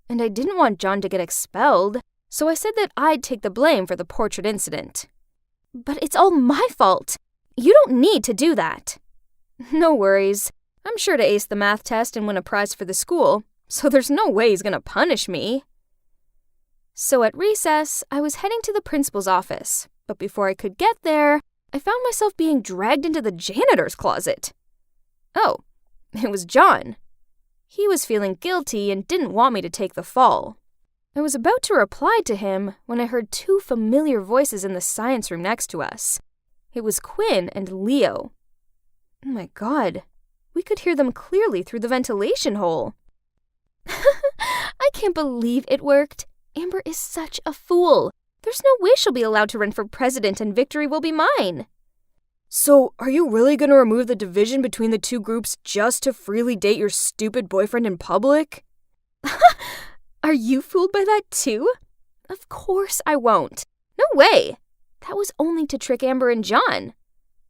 and I didn't want John to get expelled, so I said that I'd take the blame for the portrait incident. But it's all my fault. You don't need to do that. No worries. I'm sure to ace the math test and win a prize for the school, so there's no way he's gonna punish me. So at recess, I was heading to the principal's office, but before I could get there, I found myself being dragged into the janitor's closet. Oh, it was John. He was feeling guilty and didn't want me to take the fall. I was about to reply to him when I heard two familiar voices in the science room next to us. It was Quinn and Leo. Oh my God, we could hear them clearly through the ventilation hole. I can't believe it worked. Amber is such a fool. There's no way she'll be allowed to run for president and victory will be mine. So, are you really going to remove the division between the two groups just to freely date your stupid boyfriend in public? Are you fooled by that too? Of course I won't. No way. That was only to trick Amber and John.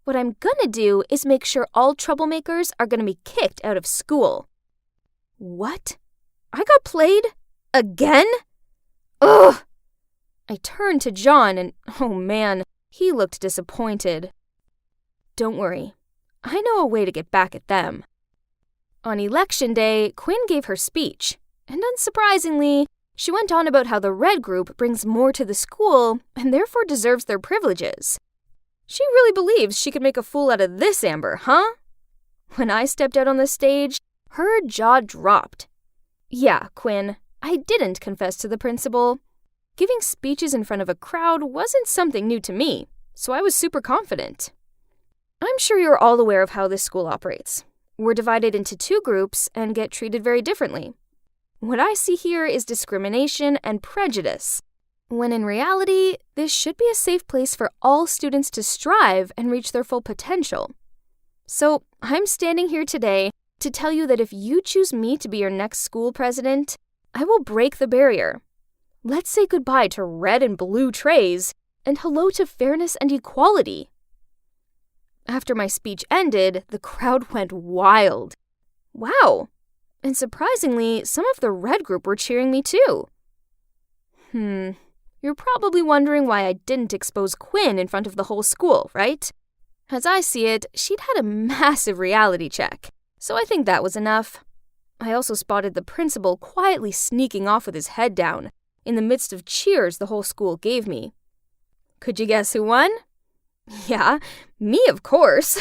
What I'm gonna do is make sure all troublemakers are gonna be kicked out of school. What? I got played? Again? Ugh! I turned to John and, oh man, he looked disappointed. Don't worry. I know a way to get back at them. On election day, Quinn gave her speech, and unsurprisingly, she went on about how the red group brings more to the school and therefore deserves their privileges. She really believes she could make a fool out of this Amber, huh? When I stepped out on the stage, her jaw dropped. Yeah, Quinn, I didn't confess to the principal. Giving speeches in front of a crowd wasn't something new to me, so I was super confident. I'm sure you're all aware of how this school operates. We're divided into two groups and get treated very differently. What I see here is discrimination and prejudice, when in reality, this should be a safe place for all students to strive and reach their full potential. So, I'm standing here today to tell you that if you choose me to be your next school president, I will break the barrier. Let's say goodbye to red and blue trays and hello to fairness and equality. After my speech ended, the crowd went wild. Wow! And surprisingly, some of the red group were cheering me too. You're probably wondering why I didn't expose Quinn in front of the whole school, right? As I see it, she'd had a massive reality check, so I think that was enough. I also spotted the principal quietly sneaking off with his head down, in the midst of cheers the whole school gave me. Could you guess who won? Yeah, me of course.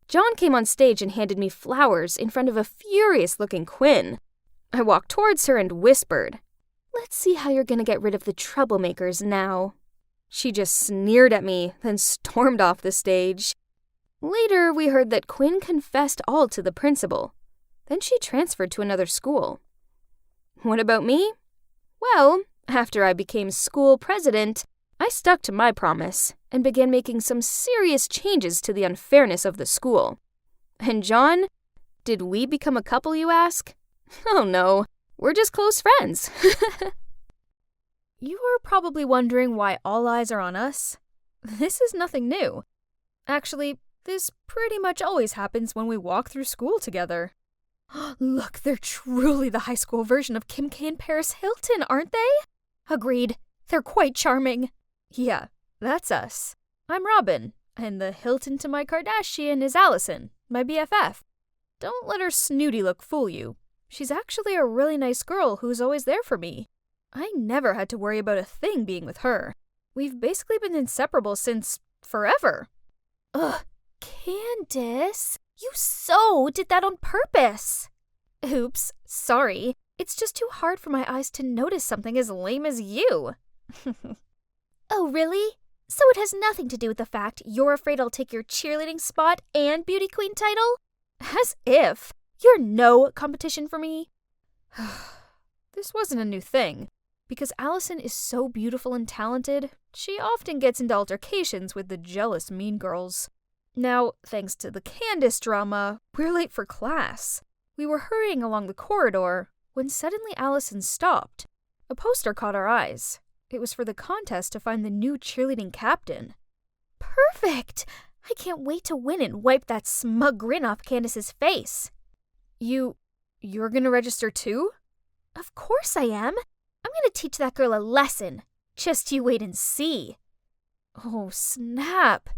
John came on stage and handed me flowers in front of a furious-looking Quinn. I walked towards her and whispered, "Let's see how you're gonna get rid of the troublemakers now." She just sneered at me, then stormed off the stage. Later, we heard that Quinn confessed all to the principal. Then she transferred to another school. What about me? Well, after I became school president, I stuck to my promise and began making some serious changes to the unfairness of the school. And John, did we become a couple, you ask? Oh no, we're just close friends. You are probably wondering why all eyes are on us. This is nothing new. Actually, this pretty much always happens when we walk through school together. Look, they're truly the high school version of Kim K and Paris Hilton, aren't they? Agreed. They're quite charming. Yeah, that's us. I'm Robin, and the Hilton to my Kardashian is Allison, my BFF. Don't let her snooty look fool you. She's actually a really nice girl who's always there for me. I never had to worry about a thing being with her. We've basically been inseparable since forever. Ugh, Candace, you so did that on purpose. Oops, sorry. It's just too hard for my eyes to notice something as lame as you. Oh, really? So it has nothing to do with the fact you're afraid I'll take your cheerleading spot and beauty queen title? As if. You're no competition for me. This wasn't a new thing. Because Allison is so beautiful and talented, she often gets into altercations with the jealous mean girls. Now, thanks to the Candace drama, we're late for class. We were hurrying along the corridor when suddenly Allison stopped. A poster caught our eyes. It was for the contest to find the new cheerleading captain. Perfect! I can't wait to win and wipe that smug grin off Candace's face. You're gonna register too? Of course I am. I'm gonna teach that girl a lesson. Just you wait and see. Oh, snap.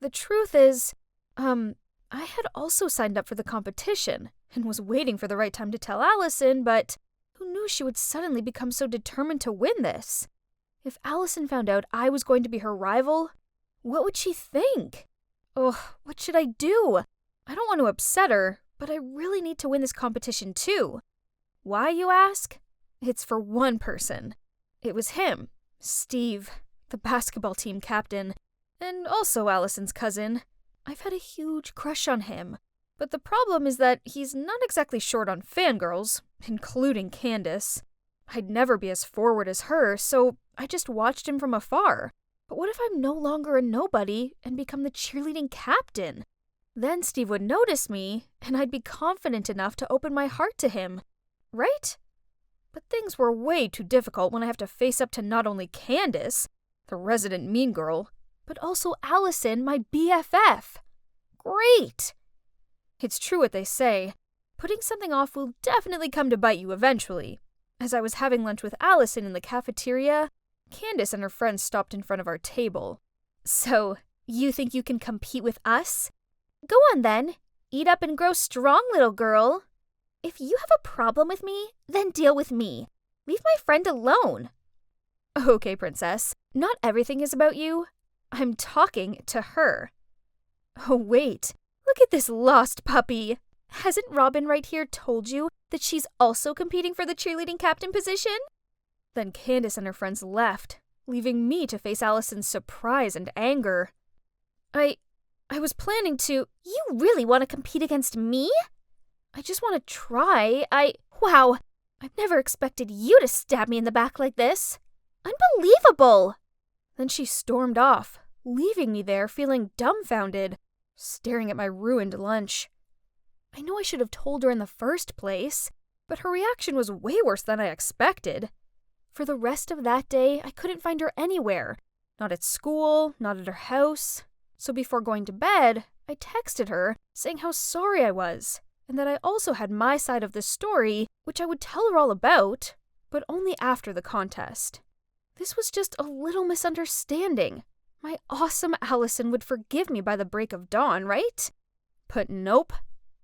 The truth is, I had also signed up for the competition and was waiting for the right time to tell Allison, but who knew she would suddenly become so determined to win this? If Allison found out I was going to be her rival, what would she think? Ugh, what should I do? I don't want to upset her, but I really need to win this competition too. Why, you ask? It's for one person. It was him, Steve, the basketball team captain, and also Allison's cousin. I've had a huge crush on him, but the problem is that he's not exactly short on fangirls, including Candace. I'd never be as forward as her, so I just watched him from afar. But what if I'm no longer a nobody and become the cheerleading captain? Then Steve would notice me, and I'd be confident enough to open my heart to him. Right? But things were way too difficult when I have to face up to not only Candace, the resident mean girl, but also Allison, my BFF. Great! It's true what they say. Putting something off will definitely come to bite you eventually. As I was having lunch with Allison in the cafeteria, Candace and her friends stopped in front of our table. So, you think you can compete with us? Go on then. Eat up and grow strong, little girl. If you have a problem with me, then deal with me. Leave my friend alone. Okay, princess. Not everything is about you. I'm talking to her. Oh, wait. Look at this lost puppy. Hasn't Robin right here told you that she's also competing for the cheerleading captain position? Then Candace and her friends left, leaving me to face Allison's surprise and anger. I was planning to... You really want to compete against me? I just want to try. Wow, I've never expected you to stab me in the back like this. Unbelievable! Then she stormed off, leaving me there feeling dumbfounded, staring at my ruined lunch. I know I should have told her in the first place, but her reaction was way worse than I expected. For the rest of that day, I couldn't find her anywhere. Not at school, not at her house. So before going to bed, I texted her saying how sorry I was, and that I also had my side of the story, which I would tell her all about, but only after the contest. This was just a little misunderstanding. My awesome Allison would forgive me by the break of dawn, right? But nope.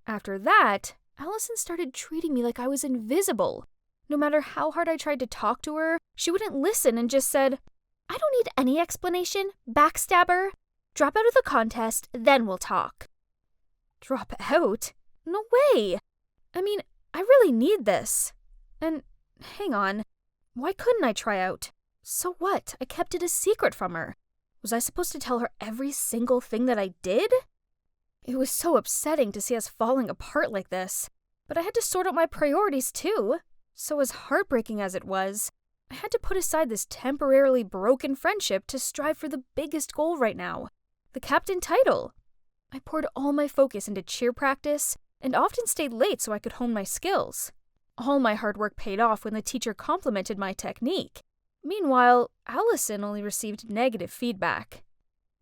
After that, Allison started treating me like I was invisible. No matter how hard I tried to talk to her, she wouldn't listen and just said, I don't need any explanation, backstabber. Drop out of the contest, then we'll talk. Drop out? No way! I mean, I really need this. And, hang on, why couldn't I try out? So what? I kept it a secret from her. Was I supposed to tell her every single thing that I did? It was so upsetting to see us falling apart like this. But I had to sort out my priorities too. So as heartbreaking as it was, I had to put aside this temporarily broken friendship to strive for the biggest goal right now. The captain title. I poured all my focus into cheer practice and often stayed late so I could hone my skills. All my hard work paid off when the teacher complimented my technique. Meanwhile, Allison only received negative feedback.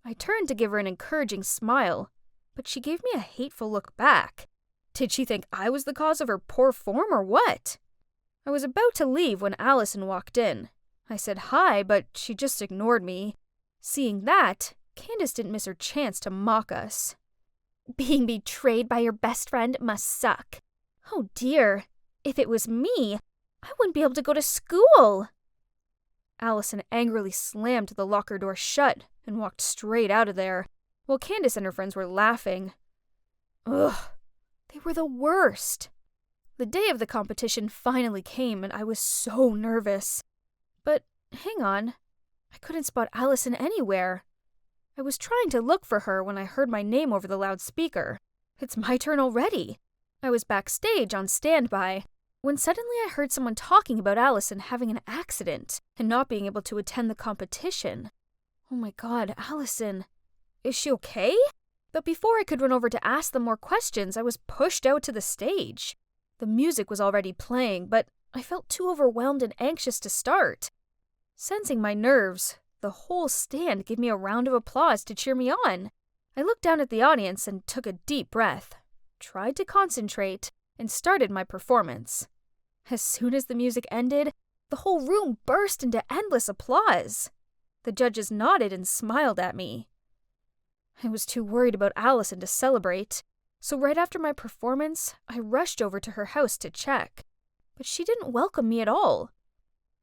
I turned to give her an encouraging smile, but she gave me a hateful look back. Did she think I was the cause of her poor form or what? I was about to leave when Allison walked in. I said hi, but she just ignored me. Seeing that, Candace didn't miss her chance to mock us. Being betrayed by your best friend must suck. Oh dear, if it was me, I wouldn't be able to go to school. Allison angrily slammed the locker door shut and walked straight out of there, while Candace and her friends were laughing. Ugh, they were the worst. The day of the competition finally came and I was so nervous. But hang on, I couldn't spot Allison anywhere. I was trying to look for her when I heard my name over the loudspeaker. It's my turn already. I was backstage on standby, when suddenly I heard someone talking about Allison having an accident and not being able to attend the competition. Oh my god, Allison. Is she okay? But before I could run over to ask them more questions, I was pushed out to the stage. The music was already playing, but I felt too overwhelmed and anxious to start. Sensing my nerves, the whole stand gave me a round of applause to cheer me on. I looked down at the audience and took a deep breath, tried to concentrate, and started my performance. As soon as the music ended, the whole room burst into endless applause. The judges nodded and smiled at me. I was too worried about Allison to celebrate, so right after my performance, I rushed over to her house to check. But she didn't welcome me at all.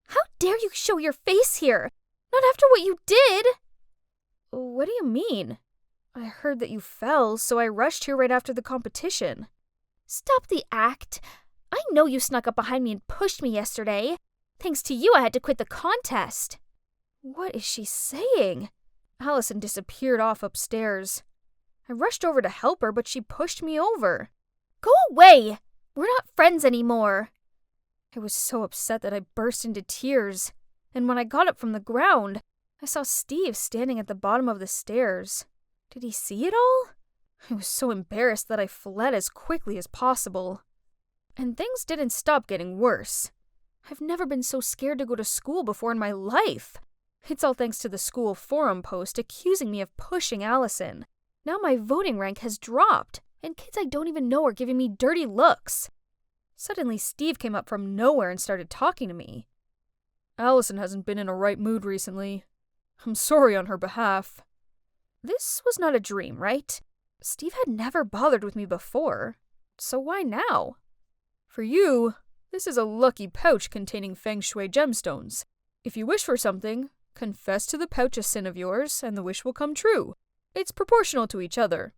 How dare you show your face here? Not after what you did! What do you mean? I heard that you fell, so I rushed here right after the competition. Stop the act. I know you snuck up behind me and pushed me yesterday. Thanks to you, I had to quit the contest. What is she saying? Allison disappeared off upstairs. I rushed over to help her, but she pushed me over. Go away! We're not friends anymore. I was so upset that I burst into tears, and when I got up from the ground, I saw Steve standing at the bottom of the stairs. Did he see it all? I was so embarrassed that I fled as quickly as possible. And things didn't stop getting worse. I've never been so scared to go to school before in my life. It's all thanks to the school forum post accusing me of pushing Allison. Now my voting rank has dropped, and kids I don't even know are giving me dirty looks. Suddenly Steve came up from nowhere and started talking to me. Allison hasn't been in a right mood recently. I'm sorry on her behalf. This was not a dream, right? Steve had never bothered with me before, so why now? For you, this is a lucky pouch containing feng shui gemstones. If you wish for something, confess to the pouch a sin of yours, and the wish will come true. It's proportional to each other.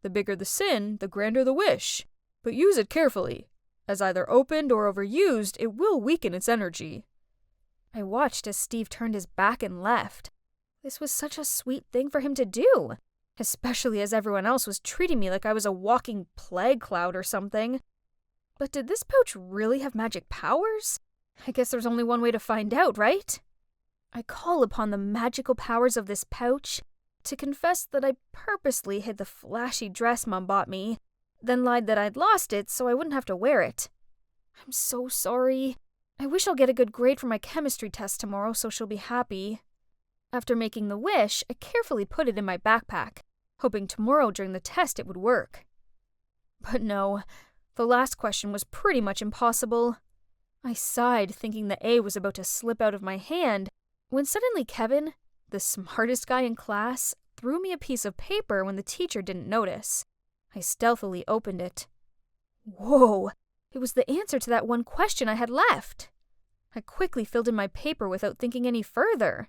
The bigger the sin, the grander the wish. But use it carefully, as either opened or overused, it will weaken its energy. I watched as Steve turned his back and left. This was such a sweet thing for him to do, especially as everyone else was treating me like I was a walking plague cloud or something. But did this pouch really have magic powers? I guess there's only one way to find out, right? I call upon the magical powers of this pouch to confess that I purposely hid the flashy dress Mom bought me, then lied that I'd lost it so I wouldn't have to wear it. I'm so sorry. I wish I'll get a good grade for my chemistry test tomorrow so she'll be happy. After making the wish, I carefully put it in my backpack, hoping tomorrow during the test it would work. But no, the last question was pretty much impossible. I sighed, thinking the A was about to slip out of my hand, when suddenly Kevin, the smartest guy in class, threw me a piece of paper when the teacher didn't notice. I stealthily opened it. Whoa! It was the answer to that one question I had left. I quickly filled in my paper without thinking any further.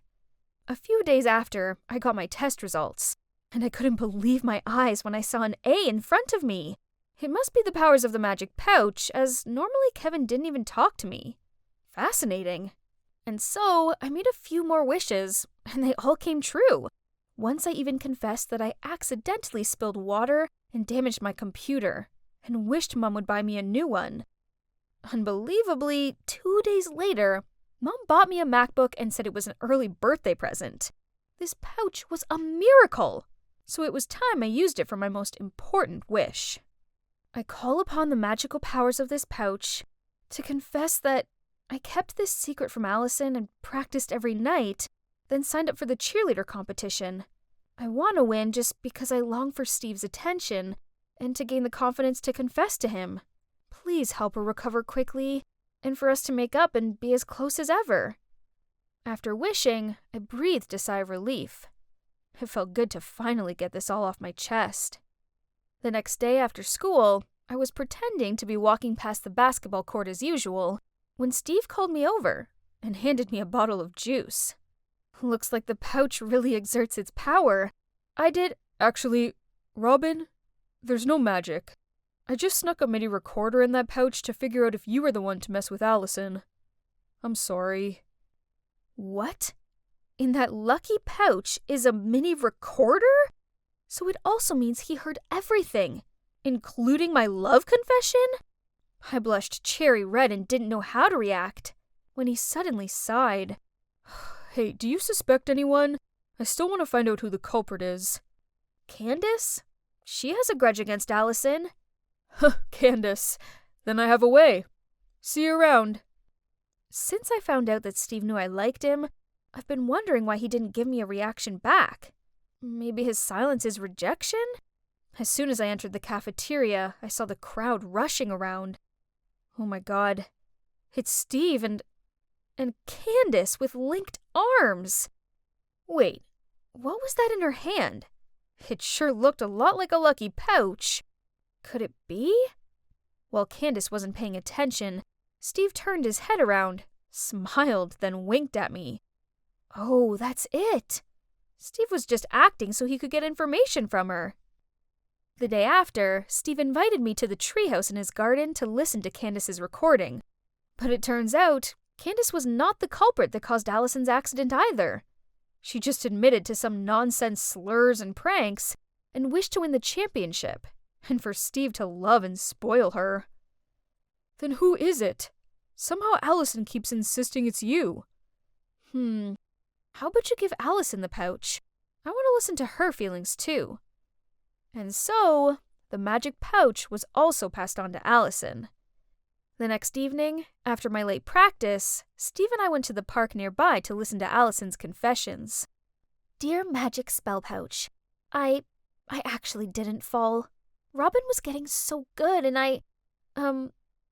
A few days after, I got my test results, and I couldn't believe my eyes when I saw an A in front of me. It must be the powers of the magic pouch, as normally Kevin didn't even talk to me. Fascinating. And so, I made a few more wishes, and they all came true. Once I even confessed that I accidentally spilled water and damaged my computer, and wished Mom would buy me a new one. Unbelievably, 2 days later, Mom bought me a MacBook and said it was an early birthday present. This pouch was a miracle, so it was time I used it for my most important wish. I call upon the magical powers of this pouch to confess that I kept this secret from Allison and practiced every night, then signed up for the cheerleader competition. I want to win just because I long for Steve's attention and to gain the confidence to confess to him. Please help her recover quickly, and for us to make up and be as close as ever. After wishing, I breathed a sigh of relief. It felt good to finally get this all off my chest. The next day after school, I was pretending to be walking past the basketball court as usual, when Steve called me over and handed me a bottle of juice. Looks like the pouch really exerts its power. Actually, Robin, there's no magic. I just snuck a MIDI recorder in that pouch to figure out if you were the one to mess with Allison. I'm sorry. What? In that lucky pouch is a mini recorder? So it also means he heard everything, including my love confession? I blushed cherry red and didn't know how to react, when he suddenly sighed. Hey, do you suspect anyone? I still want to find out who the culprit is. Candace? She has a grudge against Allison. Candace. Then I have a way. See you around. Since I found out that Steve knew I liked him, I've been wondering why he didn't give me a reaction back. Maybe his silence is rejection? As soon as I entered the cafeteria, I saw the crowd rushing around. Oh my god. It's Steve and Candace with linked arms. Wait, what was that in her hand? It sure looked a lot like a lucky pouch. Could it be? While Candace wasn't paying attention, Steve turned his head around, smiled, then winked at me. Oh, that's it. Steve was just acting so he could get information from her. The day after, Steve invited me to the treehouse in his garden to listen to Candace's recording. But it turns out, Candace was not the culprit that caused Allison's accident either. She just admitted to some nonsense slurs and pranks and wished to win the championship, and for Steve to love and spoil her. Then who is it? Somehow Allison keeps insisting it's you. How about you give Allison the pouch? I want to listen to her feelings too. And so, the magic pouch was also passed on to Allison. The next evening, after my late practice, Steve and I went to the park nearby to listen to Allison's confessions. Dear magic spell pouch, I actually didn't fall. Robin was getting so good and I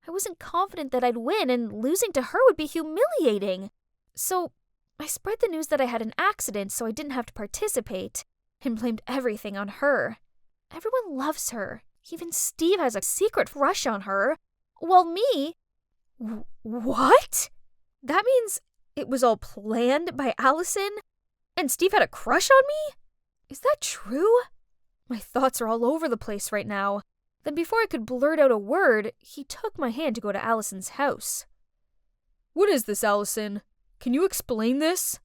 wasn't confident that I'd win, and losing to her would be humiliating. So I spread the news that I had an accident so I didn't have to participate, and blamed everything on her. Everyone loves her. Even Steve has a secret crush on her. While me... What? That means it was all planned by Allison? And Steve had a crush on me? Is that true? My thoughts are all over the place right now. Then before I could blurt out a word, he took my hand to go to Allison's house. What is this, Allison? Can you explain this?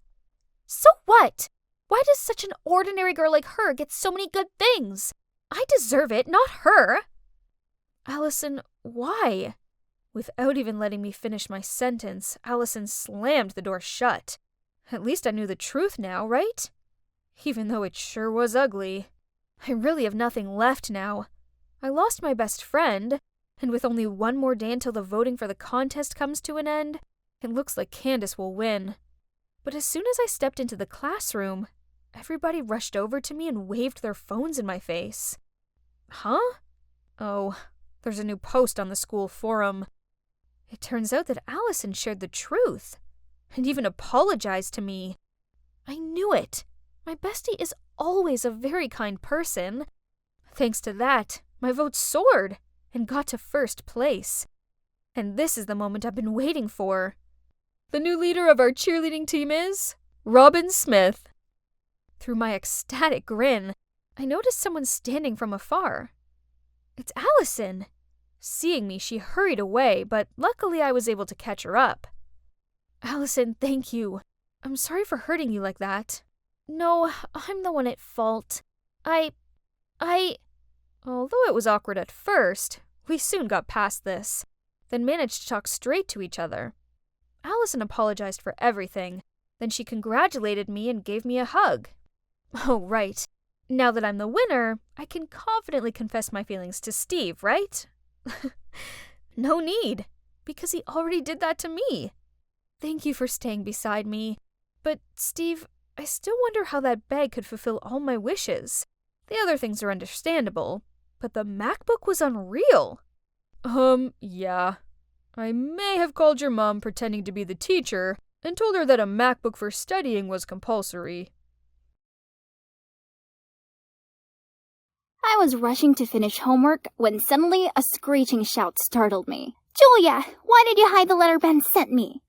So what? Why does such an ordinary girl like her get so many good things? I deserve it, not her. Allison, why? Without even letting me finish my sentence, Allison slammed the door shut. At least I knew the truth now, right? Even though it sure was ugly. I really have nothing left now. I lost my best friend, and with only one more day until the voting for the contest comes to an end, it looks like Candace will win. But as soon as I stepped into the classroom, everybody rushed over to me and waved their phones in my face. Huh? Oh, there's a new post on the school forum. It turns out that Allison shared the truth, and even apologized to me. I knew it. My bestie is always a very kind person. Thanks to that, my vote soared and got to first place. And this is the moment I've been waiting for. The new leader of our cheerleading team is Robin Smith. Through my ecstatic grin, I noticed someone standing from afar. It's Allison. Seeing me, she hurried away, but luckily I was able to catch her up. Allison, thank you. I'm sorry for hurting you like that. No, I'm the one at fault. Although it was awkward at first, we soon got past this, then managed to talk straight to each other. Allison apologized for everything, then she congratulated me and gave me a hug. Oh, right. Now that I'm the winner, I can confidently confess my feelings to Steve, right? No need, because he already did that to me. Thank you for staying beside me. But, Steve, I still wonder how that bag could fulfill all my wishes. The other things are understandable, but the MacBook was unreal. Yeah. I may have called your mom pretending to be the teacher and told her that a MacBook for studying was compulsory. I was rushing to finish homework when suddenly a screeching shout startled me. Julia, why did you hide the letter Ben sent me?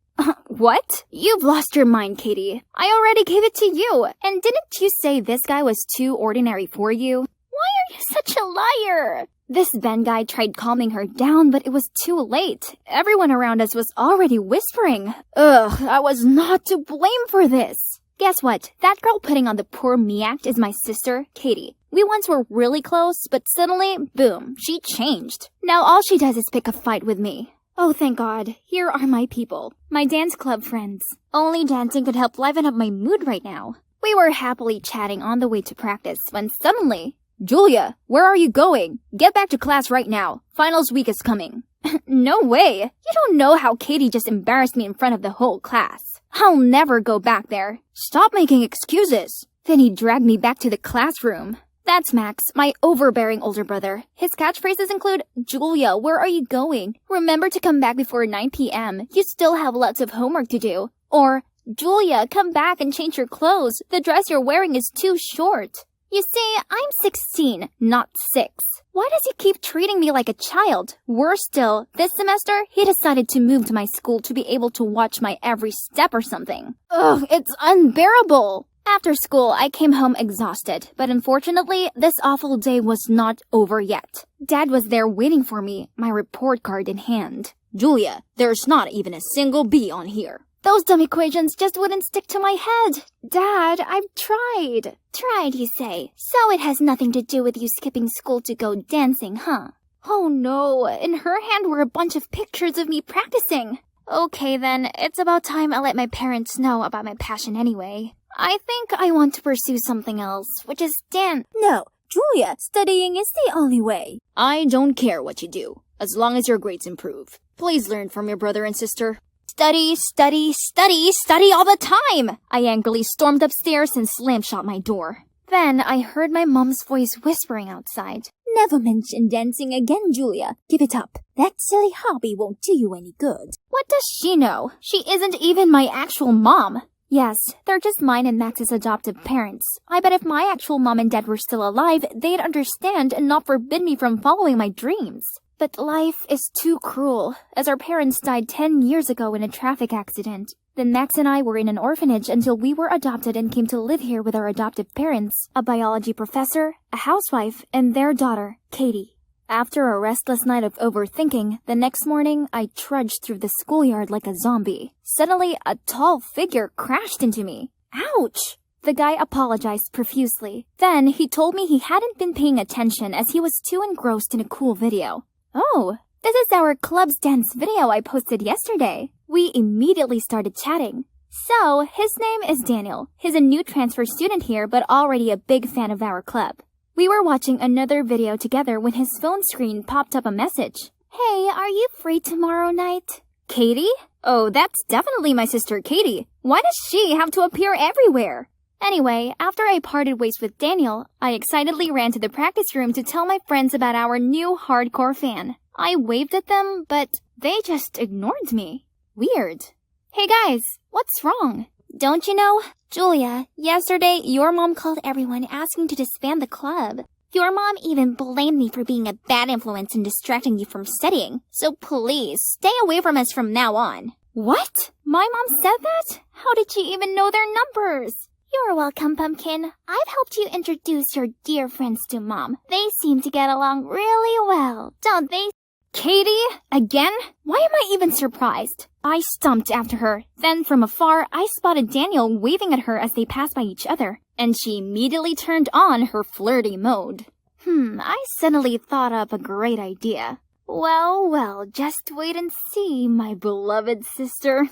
What? You've lost your mind, Katie. I already gave it to you. And didn't you say this guy was too ordinary for you? Why are you such a liar? This Ben guy tried calming her down, but it was too late. Everyone around us was already whispering. Ugh, I was not to blame for this. Guess what? That girl putting on the poor me act is my sister, Katie. We once were really close, but suddenly, boom, she changed. Now all she does is pick a fight with me. Oh, thank God. Here are my people. My dance club friends. Only dancing could help liven up my mood right now. We were happily chatting on the way to practice when suddenly... Julia, where are you going? Get back to class right now. Finals week is coming. No way. You don't know how Katie just embarrassed me in front of the whole class. I'll never go back there. Stop making excuses. Then he dragged me back to the classroom. That's Max, my overbearing older brother. His catchphrases include, Julia, where are you going? Remember to come back before 9 p.m. You still have lots of homework to do. Or, Julia, come back and change your clothes. The dress you're wearing is too short. You see, I'm 16, not 6. Why does he keep treating me like a child? Worse still, this semester, he decided to move to my school to be able to watch my every step or something. Ugh, it's unbearable. After school, I came home exhausted, but unfortunately, this awful day was not over yet. Dad was there waiting for me, my report card in hand. Julia, there's not even a single B on here. Those dumb equations just wouldn't stick to my head. Dad, I've tried. Tried, you say? So it has nothing to do with you skipping school to go dancing, huh? Oh no, in her hand were a bunch of pictures of me practicing. Okay then, it's about time I let my parents know about my passion anyway. I think I want to pursue something else, which is dance. No, Julia, studying is the only way. I don't care what you do, as long as your grades improve. Please learn from your brother and sister. Study, study, study, study all the time! I angrily stormed upstairs and slammed shut my door. Then I heard my mom's voice whispering outside. Never mention dancing again, Julia. Give it up. That silly hobby won't do you any good. What does she know? She isn't even my actual mom. Yes, they're just mine and Max's adoptive parents. I bet if my actual mom and dad were still alive, they'd understand and not forbid me from following my dreams. But life is too cruel, as our parents died 10 years ago in a traffic accident. Then Max and I were in an orphanage until we were adopted and came to live here with our adoptive parents, a biology professor, a housewife, and their daughter, Katie. After a restless night of overthinking, the next morning I trudged through the schoolyard like a zombie. Suddenly, a tall figure crashed into me. Ouch! The guy apologized profusely. Then he told me he hadn't been paying attention as he was too engrossed in a cool video. Oh, this is our club's dance video I posted yesterday. We immediately started chatting. So, his name is Daniel. He's a new transfer student here, but already a big fan of our club. We were watching another video together when his phone screen popped up a message. Hey, are you free tomorrow night? Katie? Oh, that's definitely my sister Katie. Why does she have to appear everywhere? Anyway, after I parted ways with Daniel, I excitedly ran to the practice room to tell my friends about our new hardcore fan. I waved at them, but they just ignored me. Weird. Hey guys, what's wrong? Don't you know? Julia, yesterday your mom called everyone asking to disband the club. Your mom even blamed me for being a bad influence and distracting you from studying. So please, stay away from us from now on. What? My mom said that? How did she even know their numbers? You're welcome, Pumpkin. I've helped you introduce your dear friends to Mom. They seem to get along really well, don't they? Katie? Again? Why am I even surprised? I stumped after her. Then from afar, I spotted Daniel waving at her as they passed by each other, and she immediately turned on her flirty mode. I suddenly thought up a great idea. Well, just wait and see, my beloved sister.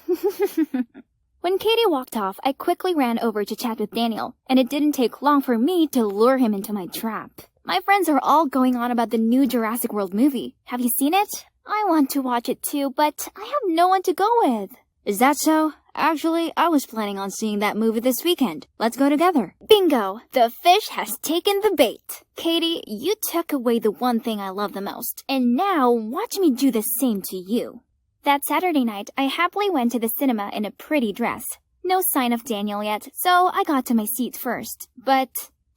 When Katie walked off, I quickly ran over to chat with Daniel, and it didn't take long for me to lure him into my trap. My friends are all going on about the new Jurassic World movie. Have you seen it? I want to watch it too, but I have no one to go with. Is that so? Actually, I was planning on seeing that movie this weekend. Let's go together. Bingo! The fish has taken the bait. Katie, you took away the one thing I love the most, and now watch me do the same to you. That Saturday night, I happily went to the cinema in a pretty dress. No sign of Daniel yet, so I got to my seat first. But,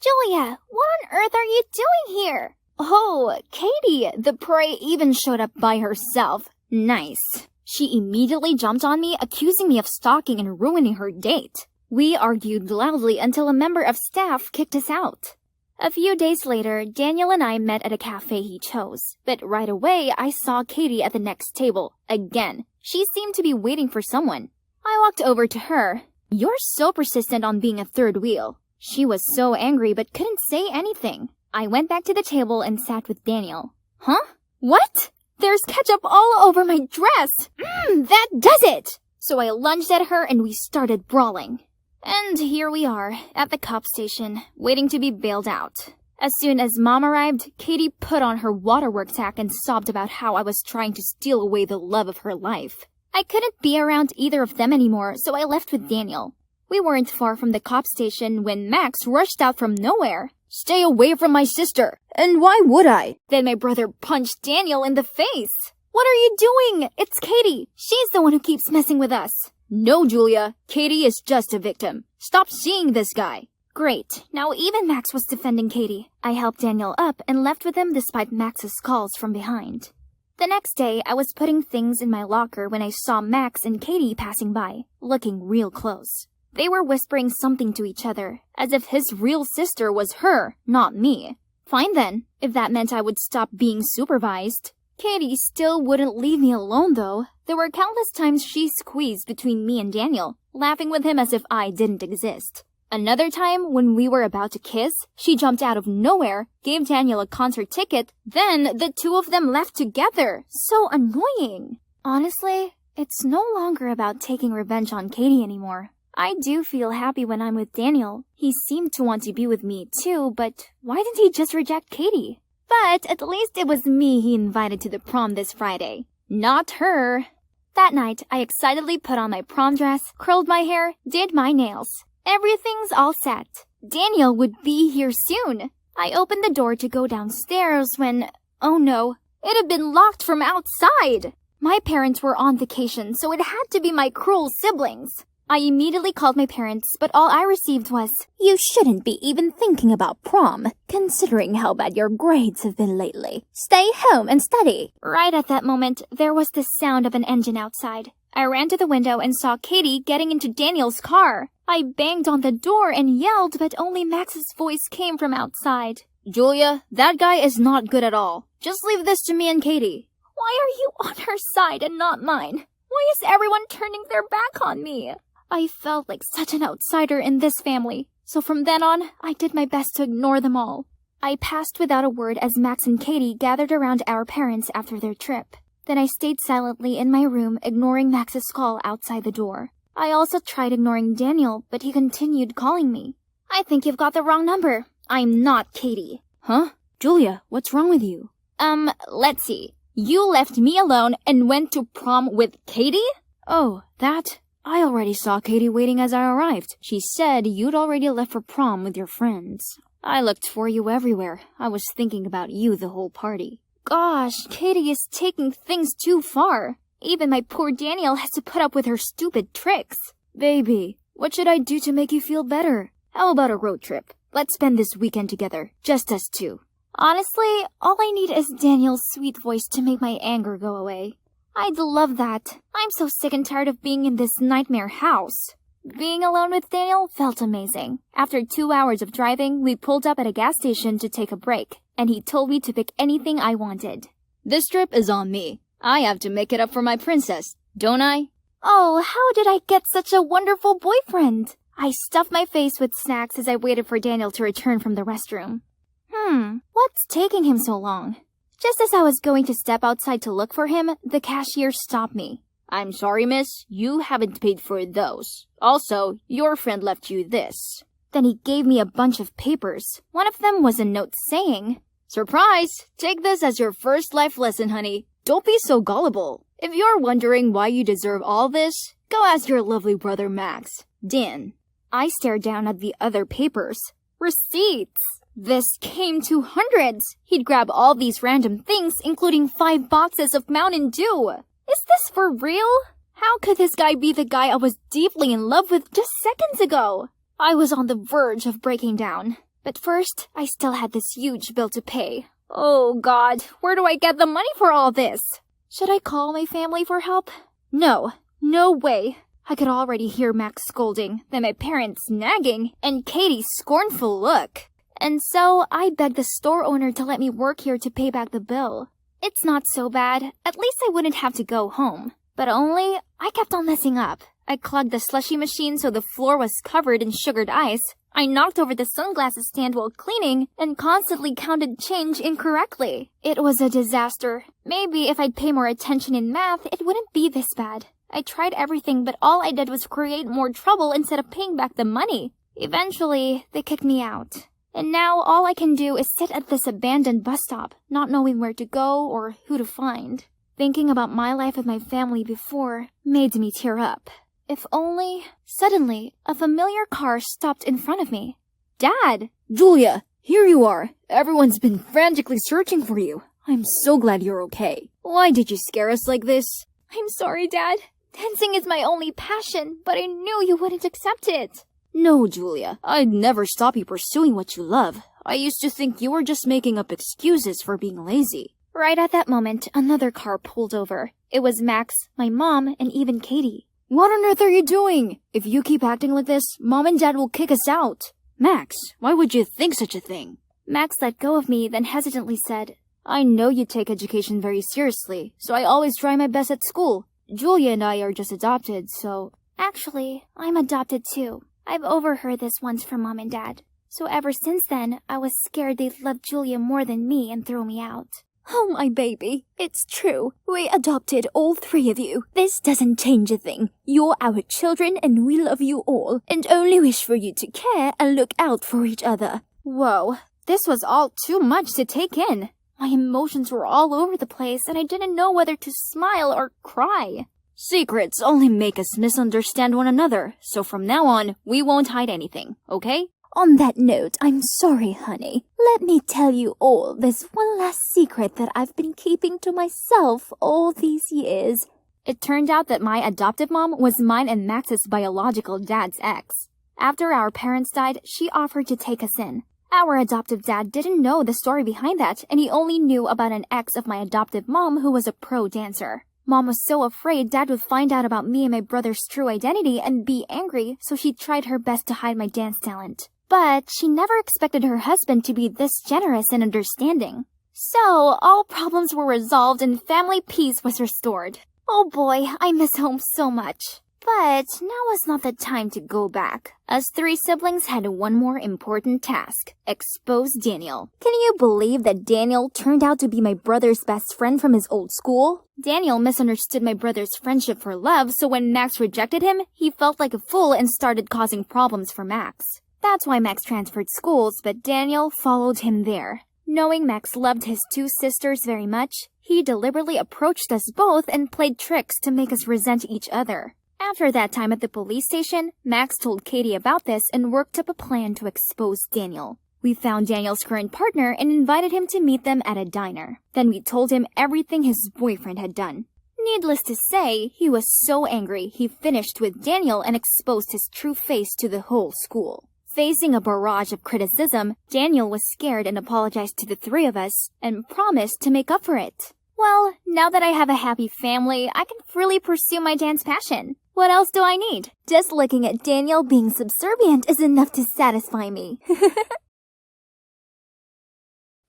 Julia, what on earth are you doing here? Oh, Katie, the prey even showed up by herself. Nice. She immediately jumped on me, accusing me of stalking and ruining her date. We argued loudly until a member of staff kicked us out. A few days later, Daniel and I met at a cafe he chose. But right away, I saw Katie at the next table. Again. She seemed to be waiting for someone. I walked over to her. You're so persistent on being a third wheel. She was so angry but couldn't say anything. I went back to the table and sat with Daniel. Huh? What? There's ketchup all over my dress! That does it! So I lunged at her and we started brawling. And here we are, at the cop station, waiting to be bailed out. As soon as Mom arrived, Katie put on her waterworks hat and sobbed about how I was trying to steal away the love of her life. I couldn't be around either of them anymore, so I left with Daniel. We weren't far from the cop station when Max rushed out from nowhere. Stay away from my sister! And why would I? Then my brother punched Daniel in the face. What are you doing? It's Katie. She's the one who keeps messing with us. No, Julia. Katie is just a victim. Stop seeing this guy. Great. Now even Max was defending Katie. I helped Daniel up and left with him despite Max's calls from behind. The next day, I was putting things in my locker when I saw Max and Katie passing by, looking real close. They were whispering something to each other, as if his real sister was her, not me. Fine then, if that meant I would stop being supervised. Katie still wouldn't leave me alone though. There were countless times she squeezed between me and Daniel, laughing with him as if I didn't exist. Another time, when we were about to kiss, she jumped out of nowhere, gave Daniel a concert ticket, then the two of them left together. So annoying. Honestly, it's no longer about taking revenge on Katie anymore. I do feel happy when I'm with Daniel. He seemed to want to be with me too, but why didn't he just reject Katie? But at least it was me he invited to the prom this Friday, not her. That night, I excitedly put on my prom dress, curled my hair, did my nails. Everything's all set. Daniel would be here soon. I opened the door to go downstairs when, oh no, it had been locked from outside. My parents were on vacation, so it had to be my cruel siblings. I immediately called my parents, but all I received was, "You shouldn't be even thinking about prom, considering how bad your grades have been lately. Stay home and study." Right at that moment, there was the sound of an engine outside. I ran to the window and saw Katie getting into Daniel's car. I banged on the door and yelled, but only Max's voice came from outside. "Julia, that guy is not good at all. Just leave this to me and Katie." Why are you on her side and not mine? Why is everyone turning their back on me? I felt like such an outsider in this family, so from then on, I did my best to ignore them all. I passed without a word as Max and Katie gathered around our parents after their trip. Then I stayed silently in my room, ignoring Max's call outside the door. I also tried ignoring Daniel, but he continued calling me. I think you've got the wrong number. I'm not Katie. Huh? Julia, what's wrong with you? Let's see. You left me alone and went to prom with Katie? Oh, that? I already saw Katie waiting as I arrived. She said you'd already left for prom with your friends. I looked for you everywhere. I was thinking about you the whole party. Gosh, Katie is taking things too far. Even my poor Daniel has to put up with her stupid tricks. Baby, what should I do to make you feel better? How about a road trip? Let's spend this weekend together, just us two. Honestly, all I need is Daniel's sweet voice to make my anger go away. I'd love that. I'm so sick and tired of being in this nightmare house. Being alone with Daniel felt amazing. After 2 hours of driving, we pulled up at a gas station to take a break, and he told me to pick anything I wanted. This trip is on me. I have to make it up for my princess, don't I? Oh, how did I get such a wonderful boyfriend? I stuffed my face with snacks as I waited for Daniel to return from the restroom. What's taking him so long? Just as I was going to step outside to look for him, the cashier stopped me. "I'm sorry, miss. You haven't paid for those. Also, your friend left you this." Then he gave me a bunch of papers. One of them was a note saying, "Surprise! Take this as your first life lesson, honey. Don't be so gullible. If you're wondering why you deserve all this, go ask your lovely brother Max. Dan." I stared down at the other papers. Receipts! This came to hundreds. He'd grab all these random things, including 5 boxes of Mountain Dew. Is this for real? How could this guy be the guy I was deeply in love with just seconds ago? I was on the verge of breaking down. But first, I still had this huge bill to pay. Oh God, where do I get the money for all this? Should I call my family for help? No way. I could already hear Max scolding, then my parents nagging, and Katie's scornful look. And so I begged the store owner to let me work here to pay back the bill. It's not so bad. At least I wouldn't have to go home. But only, I kept on messing up. I clogged the slushy machine so the floor was covered in sugared ice. I knocked over the sunglasses stand while cleaning and constantly counted change incorrectly. It was a disaster. Maybe if I'd pay more attention in math, it wouldn't be this bad. I tried everything, but all I did was create more trouble instead of paying back the money. Eventually, they kicked me out. And now all I can do is sit at this abandoned bus stop, not knowing where to go or who to find. Thinking about my life with my family before made me tear up. If only... Suddenly, a familiar car stopped in front of me. Dad! "Julia, here you are. Everyone's been frantically searching for you. I'm so glad you're okay. Why did you scare us like this?" I'm sorry, Dad. Dancing is my only passion, but I knew you wouldn't accept it. No, Julia, I'd never stop you pursuing what you love. I used to think you were just making up excuses for being lazy. Right at that moment, another car pulled over. It was Max, my mom, and even Katie. What on earth are you doing? If you keep acting like this, Mom and Dad will kick us out. Max, why would you think such a thing? Max let go of me, then hesitantly said, I know you take education very seriously, so I always try my best at school. Julia and I are just adopted, so... Actually, I'm adopted too. I've overheard this once from Mom and Dad. So ever since then, I was scared they'd love Julia more than me and throw me out. Oh, my baby, it's true. We adopted all three of you. This doesn't change a thing. You're our children and we love you all, and only wish for you to care and look out for each other. Whoa, this was all too much to take in. My emotions were all over the place and I didn't know whether to smile or cry. Secrets only make us misunderstand one another, so from now on, we won't hide anything, okay? On that note, I'm sorry, honey. Let me tell you all this one last secret that I've been keeping to myself all these years. It turned out that my adoptive mom was mine and Max's biological dad's ex. After our parents died, she offered to take us in. Our adoptive dad didn't know the story behind that, and he only knew about an ex of my adoptive mom who was a pro dancer. Mom was so afraid Dad would find out about me and my brother's true identity and be angry, so she tried her best to hide my dance talent. But she never expected her husband to be this generous and understanding. So, all problems were resolved and family peace was restored. Oh boy, I miss home so much. But now is not the time to go back. Us three siblings had one more important task: expose Daniel. Can you believe that Daniel turned out to be my brother's best friend from his old school? Daniel misunderstood my brother's friendship for love, so when Max rejected him, he felt like a fool and started causing problems for Max. That's why Max transferred schools, but Daniel followed him there. Knowing Max loved his two sisters very much, he deliberately approached us both and played tricks to make us resent each other. After that time at the police station, Max told Katie about this and worked up a plan to expose Daniel. We found Daniel's current partner and invited him to meet them at a diner. Then we told him everything his boyfriend had done. Needless to say, he was so angry he finished with Daniel and exposed his true face to the whole school. Facing a barrage of criticism, Daniel was scared and apologized to the three of us and promised to make up for it. Well, now that I have a happy family, I can freely pursue my dance passion. What else do I need? Just looking at Daniel being subservient is enough to satisfy me.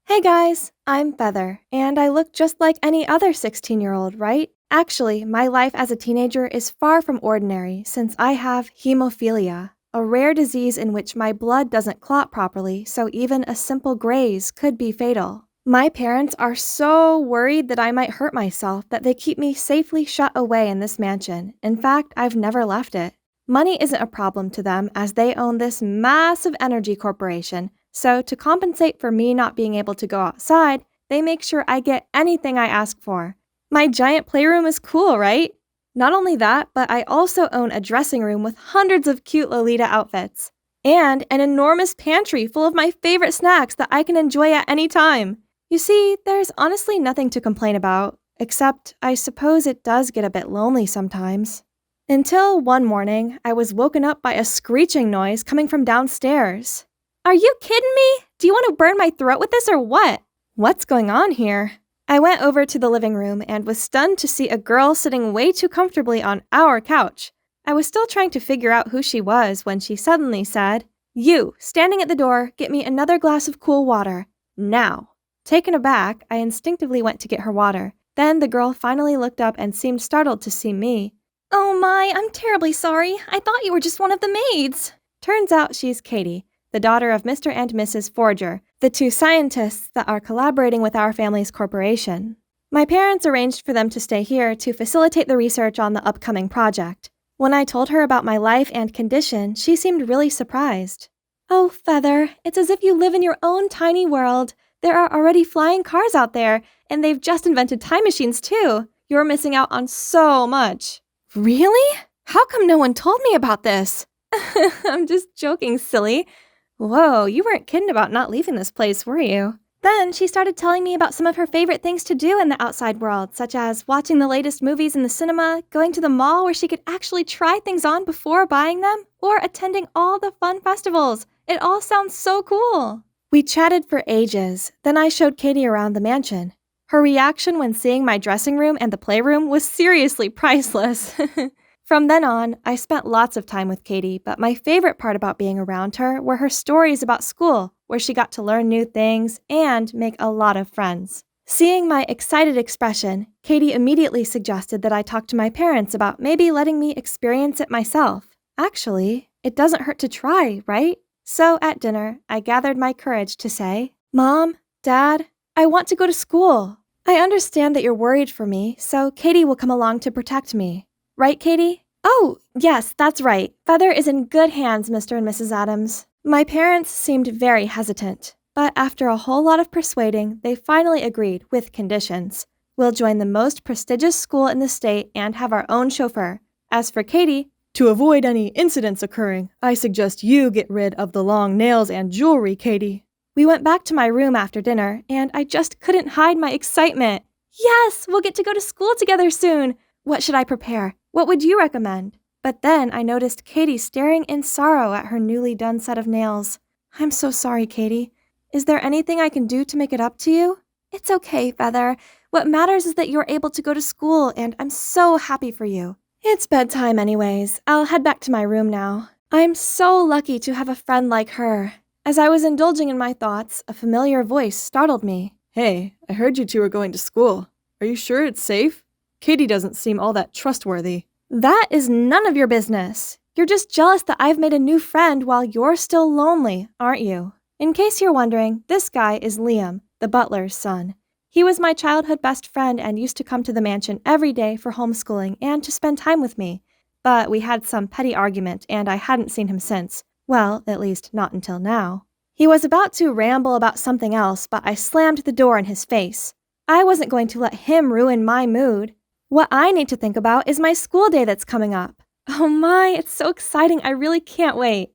Hey guys, I'm Feather, and I look just like any other 16-year-old, right? Actually, my life as a teenager is far from ordinary since I have hemophilia, a rare disease in which my blood doesn't clot properly, so even a simple graze could be fatal. My parents are so worried that I might hurt myself that they keep me safely shut away in this mansion. In fact, I've never left it. Money isn't a problem to them as they own this massive energy corporation, so to compensate for me not being able to go outside, they make sure I get anything I ask for. My giant playroom is cool, right? Not only that, but I also own a dressing room with hundreds of cute Lolita outfits. And an enormous pantry full of my favorite snacks that I can enjoy at any time. You see, there's honestly nothing to complain about, except I suppose it does get a bit lonely sometimes. Until one morning, I was woken up by a screeching noise coming from downstairs. Are you kidding me? Do you want to burn my throat with this or what? What's going on here? I went over to the living room and was stunned to see a girl sitting way too comfortably on our couch. I was still trying to figure out who she was when she suddenly said, "You, standing at the door, get me another glass of cool water. Now." Taken aback, I instinctively went to get her water. Then the girl finally looked up and seemed startled to see me. "Oh my, I'm terribly sorry. I thought you were just one of the maids." Turns out she's Katie, the daughter of Mr. and Mrs. Forger, the two scientists that are collaborating with our family's corporation. My parents arranged for them to stay here to facilitate the research on the upcoming project. When I told her about my life and condition, she seemed really surprised. "Oh, Feather, it's as if you live in your own tiny world. There are already flying cars out there, and they've just invented time machines too. You're missing out on so much." "Really? How come no one told me about this?" "I'm just joking, silly. Whoa, you weren't kidding about not leaving this place, were you?" Then she started telling me about some of her favorite things to do in the outside world, such as watching the latest movies in the cinema, going to the mall where she could actually try things on before buying them, or attending all the fun festivals. It all sounds so cool. We chatted for ages. Then I showed Katie around the mansion. Her reaction when seeing my dressing room and the playroom was seriously priceless. From then on, I spent lots of time with Katie, but my favorite part about being around her were her stories about school, where she got to learn new things and make a lot of friends. Seeing my excited expression, Katie immediately suggested that I talk to my parents about maybe letting me experience it myself. Actually, it doesn't hurt to try, right? So at dinner, I gathered my courage to say, "Mom, Dad, I want to go to school. I understand that you're worried for me, so Katie will come along to protect me. Right, Katie?" "Oh, yes, that's right. Feather is in good hands, Mr. and Mrs. Adams." My parents seemed very hesitant, but after a whole lot of persuading, they finally agreed with conditions. We'll join the most prestigious school in the state and have our own chauffeur. As for Katie, "To avoid any incidents occurring, I suggest you get rid of the long nails and jewelry, Katie." We went back to my room after dinner, and I just couldn't hide my excitement. Yes, we'll get to go to school together soon. What should I prepare? What would you recommend? But then I noticed Katie staring in sorrow at her newly done set of nails. "I'm so sorry, Katie. Is there anything I can do to make it up to you?" "It's okay, Feather. What matters is that you're able to go to school, and I'm so happy for you." It's bedtime anyways. I'll head back to my room now. I'm so lucky to have a friend like her. As I was indulging in my thoughts, a familiar voice startled me. "Hey, I heard you two are going to school. Are you sure it's safe? Katie doesn't seem all that trustworthy." "That is none of your business. You're just jealous that I've made a new friend while you're still lonely, aren't you?" In case you're wondering, this guy is Liam, the butler's son. He was my childhood best friend and used to come to the mansion every day for homeschooling and to spend time with me. But we had some petty argument and I hadn't seen him since. Well, at least not until now. He was about to ramble about something else, but I slammed the door in his face. I wasn't going to let him ruin my mood. What I need to think about is my school day that's coming up. Oh my, it's so exciting. I really can't wait.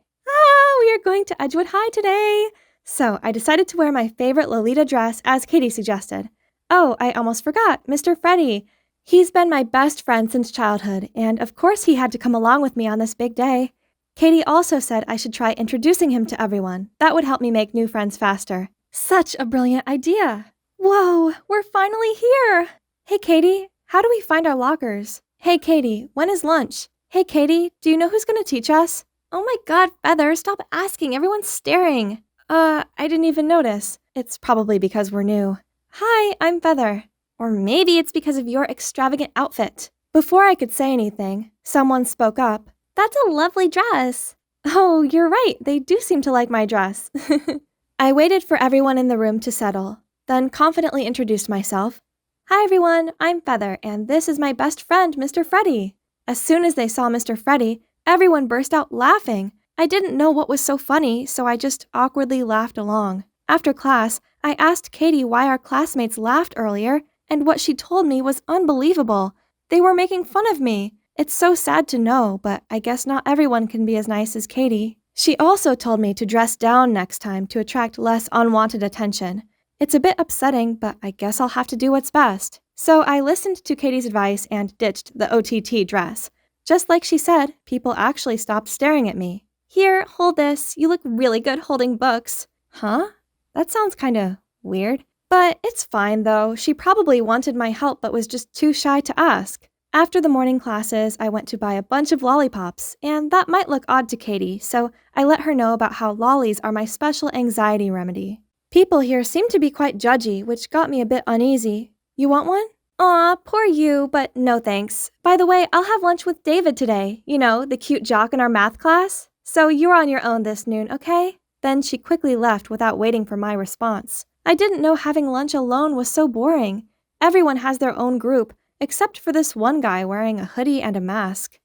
We are going to Edgewood High today. So I decided to wear my favorite Lolita dress as Katie suggested. Oh, I almost forgot, Mr. Freddie. He's been my best friend since childhood, and of course he had to come along with me on this big day. Katie also said I should try introducing him to everyone. That would help me make new friends faster. Such a brilliant idea. Whoa, we're finally here. Hey, Katie, how do we find our lockers? Hey, Katie, when is lunch? Hey, Katie, do you know who's going to teach us? Oh my God, Feather, stop asking. Everyone's staring. I didn't even notice. It's probably because we're new. Hi, I'm Feather. Or maybe it's because of your extravagant outfit. Before I could say anything, someone spoke up. That's a lovely dress. Oh, you're right. They do seem to like my dress. I waited for everyone in the room to settle, then confidently introduced myself. Hi, everyone. I'm Feather, and this is my best friend, Mr. Freddie. As soon as they saw Mr. Freddie, everyone burst out laughing. I didn't know what was so funny, so I just awkwardly laughed along. After class, I asked Katie why our classmates laughed earlier, and what she told me was unbelievable. They were making fun of me. It's so sad to know, but I guess not everyone can be as nice as Katie. She also told me to dress down next time to attract less unwanted attention. It's a bit upsetting, but I guess I'll have to do what's best. So I listened to Katie's advice and ditched the OTT dress. Just like she said, people actually stopped staring at me. Here, hold this. You look really good holding books. Huh? That sounds kinda weird. But it's fine though. She probably wanted my help but was just too shy to ask. After the morning classes, I went to buy a bunch of lollipops, and that might look odd to Katie, so I let her know about how lollies are my special anxiety remedy. People here seem to be quite judgy, which got me a bit uneasy. You want one? Aw, poor you, but no thanks. By the way, I'll have lunch with David today. You know, the cute jock in our math class. So you're on your own this noon, okay? Then she quickly left without waiting for my response. I didn't know having lunch alone was so boring. Everyone has their own group, except for this one guy wearing a hoodie and a mask.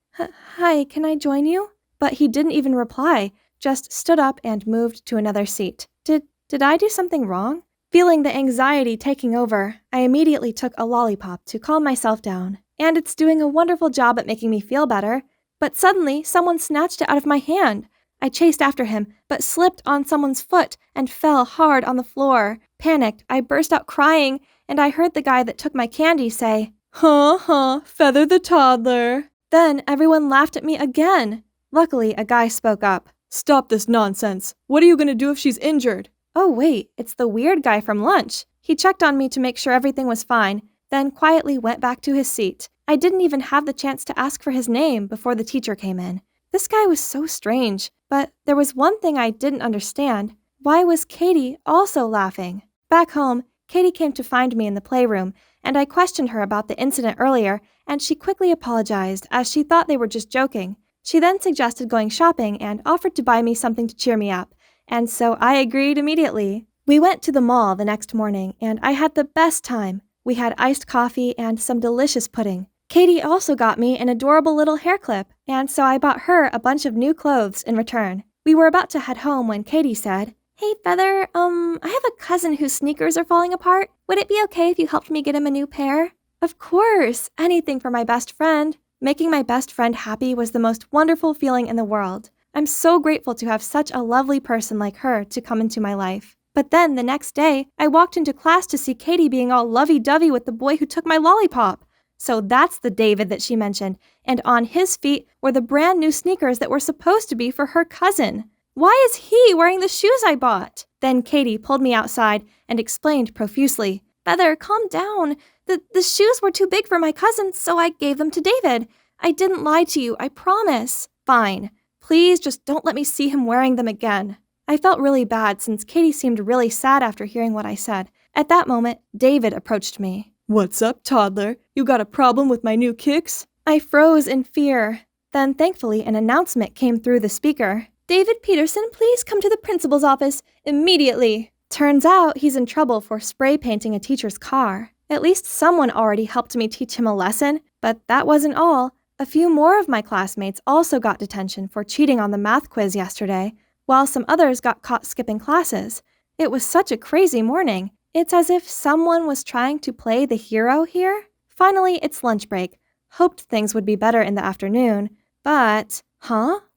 Hi, can I join you? But he didn't even reply, just stood up and moved to another seat. Did I do something wrong? Feeling the anxiety taking over, I immediately took a lollipop to calm myself down, and it's doing a wonderful job at making me feel better. But suddenly, someone snatched it out of my hand. I chased after him, but slipped on someone's foot and fell hard on the floor. Panicked, I burst out crying, and I heard the guy that took my candy say, Feather the toddler. Then everyone laughed at me again. Luckily, a guy spoke up. Stop this nonsense. What are you gonna do if she's injured? Oh wait, it's the weird guy from lunch. He checked on me to make sure everything was fine, then quietly went back to his seat. I didn't even have the chance to ask for his name before the teacher came in. This guy was so strange, but there was one thing I didn't understand. Why was Katie also laughing? Back home, Katie came to find me in the playroom, and I questioned her about the incident earlier, and she quickly apologized as she thought they were just joking. She then suggested going shopping and offered to buy me something to cheer me up, and so I agreed immediately. We went to the mall the next morning, and I had the best time. We had iced coffee and some delicious pudding. Katie also got me an adorable little hair clip, and so I bought her a bunch of new clothes in return. We were about to head home when Katie said, Hey, Feather, I have a cousin whose sneakers are falling apart. Would it be okay if you helped me get him a new pair? Of course, anything for my best friend. Making my best friend happy was the most wonderful feeling in the world. I'm so grateful to have such a lovely person like her to come into my life. But then the next day, I walked into class to see Katie being all lovey-dovey with the boy who took my lollipop. So that's the David that she mentioned, and on his feet were the brand new sneakers that were supposed to be for her cousin. Why is he wearing the shoes I bought? Then Katie pulled me outside and explained profusely, Feather, calm down. The shoes were too big for my cousin, so I gave them to David. I didn't lie to you, I promise. Fine. Please just don't let me see him wearing them again. I felt really bad since Katie seemed really sad after hearing what I said. At that moment, David approached me. What's up, toddler? You got a problem with my new kicks? I froze in fear. Then thankfully an announcement came through the speaker. David Peterson, please come to the principal's office immediately. Turns out he's in trouble for spray painting a teacher's car. At least someone already helped me teach him a lesson, but that wasn't all. A few more of my classmates also got detention for cheating on the math quiz yesterday, while some others got caught skipping classes. It was such a crazy morning. It's as if someone was trying to play the hero here. Finally, it's lunch break. Hoped things would be better in the afternoon, but...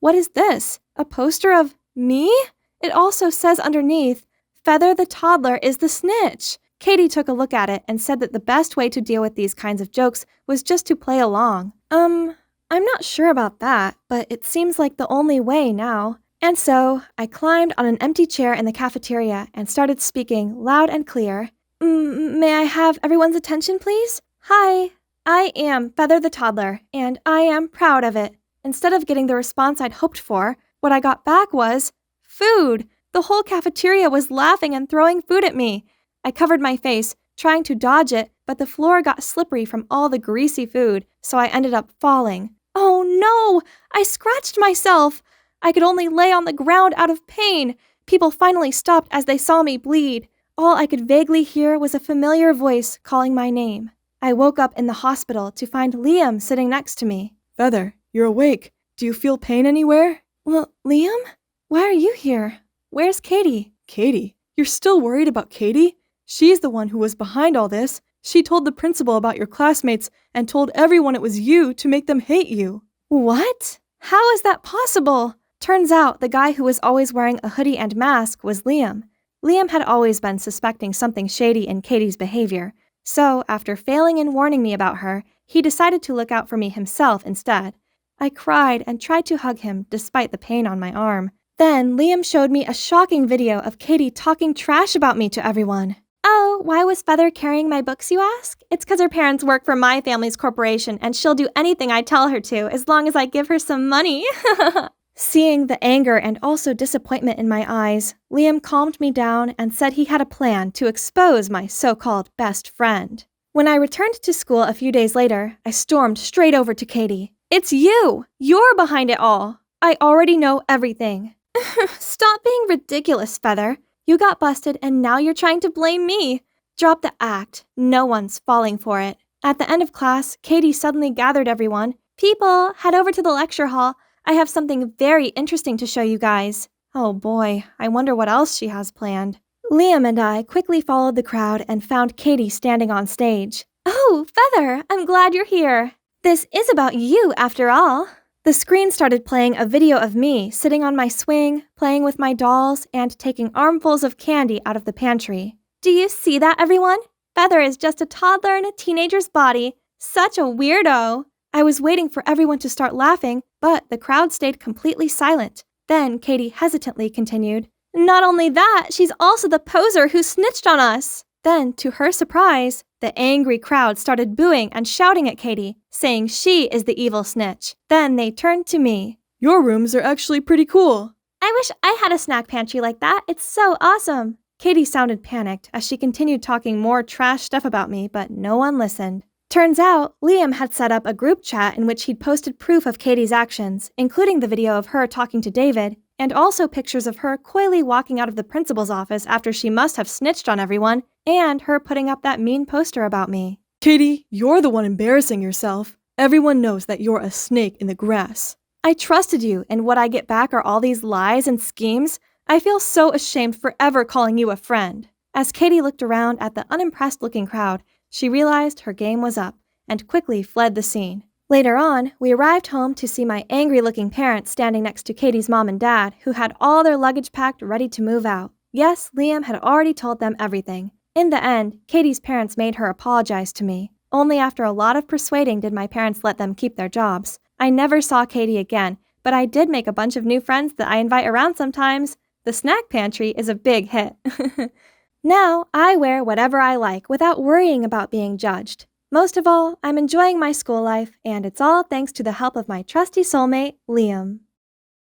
What is this? A poster of me? It also says underneath, Feather the toddler is the snitch. Katie took a look at it and said that the best way to deal with these kinds of jokes was just to play along. I'm not sure about that, but it seems like the only way now. And so, I climbed on an empty chair in the cafeteria and started speaking loud and clear. May I have everyone's attention, please? Hi, I am Feather the toddler, and I am proud of it. Instead of getting the response I'd hoped for, what I got back was food. The whole cafeteria was laughing and throwing food at me. I covered my face, trying to dodge it, but the floor got slippery from all the greasy food, so I ended up falling. Oh no! I scratched myself! I could only lay on the ground out of pain. People finally stopped as they saw me bleed. All I could vaguely hear was a familiar voice calling my name. I woke up in the hospital to find Liam sitting next to me. Feather, you're awake. Do you feel pain anywhere? Well, Liam? Why are you here? Where's Katie? Katie? You're still worried about Katie? She's the one who was behind all this. She told the principal about your classmates and told everyone it was you to make them hate you. What? How is that possible? Turns out the guy who was always wearing a hoodie and mask was Liam. Liam had always been suspecting something shady in Katie's behavior. So, after failing in warning me about her, he decided to look out for me himself instead. I cried and tried to hug him despite the pain on my arm. Then Liam showed me a shocking video of Katie talking trash about me to everyone. Oh, why was Feather carrying my books, you ask? It's because her parents work for my family's corporation and she'll do anything I tell her to as long as I give her some money. Seeing the anger and also disappointment in my eyes, Liam calmed me down and said he had a plan to expose my so-called best friend. When I returned to school a few days later, I stormed straight over to Katie. It's you! You're behind it all! I already know everything. Stop being ridiculous, Feather. You got busted and now you're trying to blame me. Drop the act. No one's falling for it. At the end of class, Katie suddenly gathered everyone. People, head over to the lecture hall. I have something very interesting to show you guys. Oh boy, I wonder what else she has planned. Liam and I quickly followed the crowd and found Katie standing on stage. Oh, Feather, I'm glad you're here. This is about you after all. The screen started playing a video of me sitting on my swing, playing with my dolls, and taking armfuls of candy out of the pantry. Do you see that, everyone? Feather is just a toddler in a teenager's body. Such a weirdo. I was waiting for everyone to start laughing, but the crowd stayed completely silent. Then Katie hesitantly continued, "Not only that, she's also the poser who snitched on us." Then, to her surprise, the angry crowd started booing and shouting at Katie, saying she is the evil snitch. Then they turned to me. Your rooms are actually pretty cool. I wish I had a snack pantry like that. It's so awesome. Katie sounded panicked as she continued talking more trash stuff about me, but no one listened. Turns out, Liam had set up a group chat in which he'd posted proof of Katie's actions, including the video of her talking to David, and also pictures of her coyly walking out of the principal's office after she must have snitched on everyone, and her putting up that mean poster about me. Katie, you're the one embarrassing yourself. Everyone knows that you're a snake in the grass. I trusted you, and what I get back are all these lies and schemes. I feel so ashamed for ever calling you a friend. As Katie looked around at the unimpressed-looking crowd, she realized her game was up, and quickly fled the scene. Later on, we arrived home to see my angry-looking parents standing next to Katie's mom and dad, who had all their luggage packed ready to move out. Yes, Liam had already told them everything. In the end, Katie's parents made her apologize to me. Only after a lot of persuading did my parents let them keep their jobs. I never saw Katie again, but I did make a bunch of new friends that I invite around sometimes. The snack pantry is a big hit. Now, I wear whatever I like without worrying about being judged. Most of all, I'm enjoying my school life, and it's all thanks to the help of my trusty soulmate, Liam.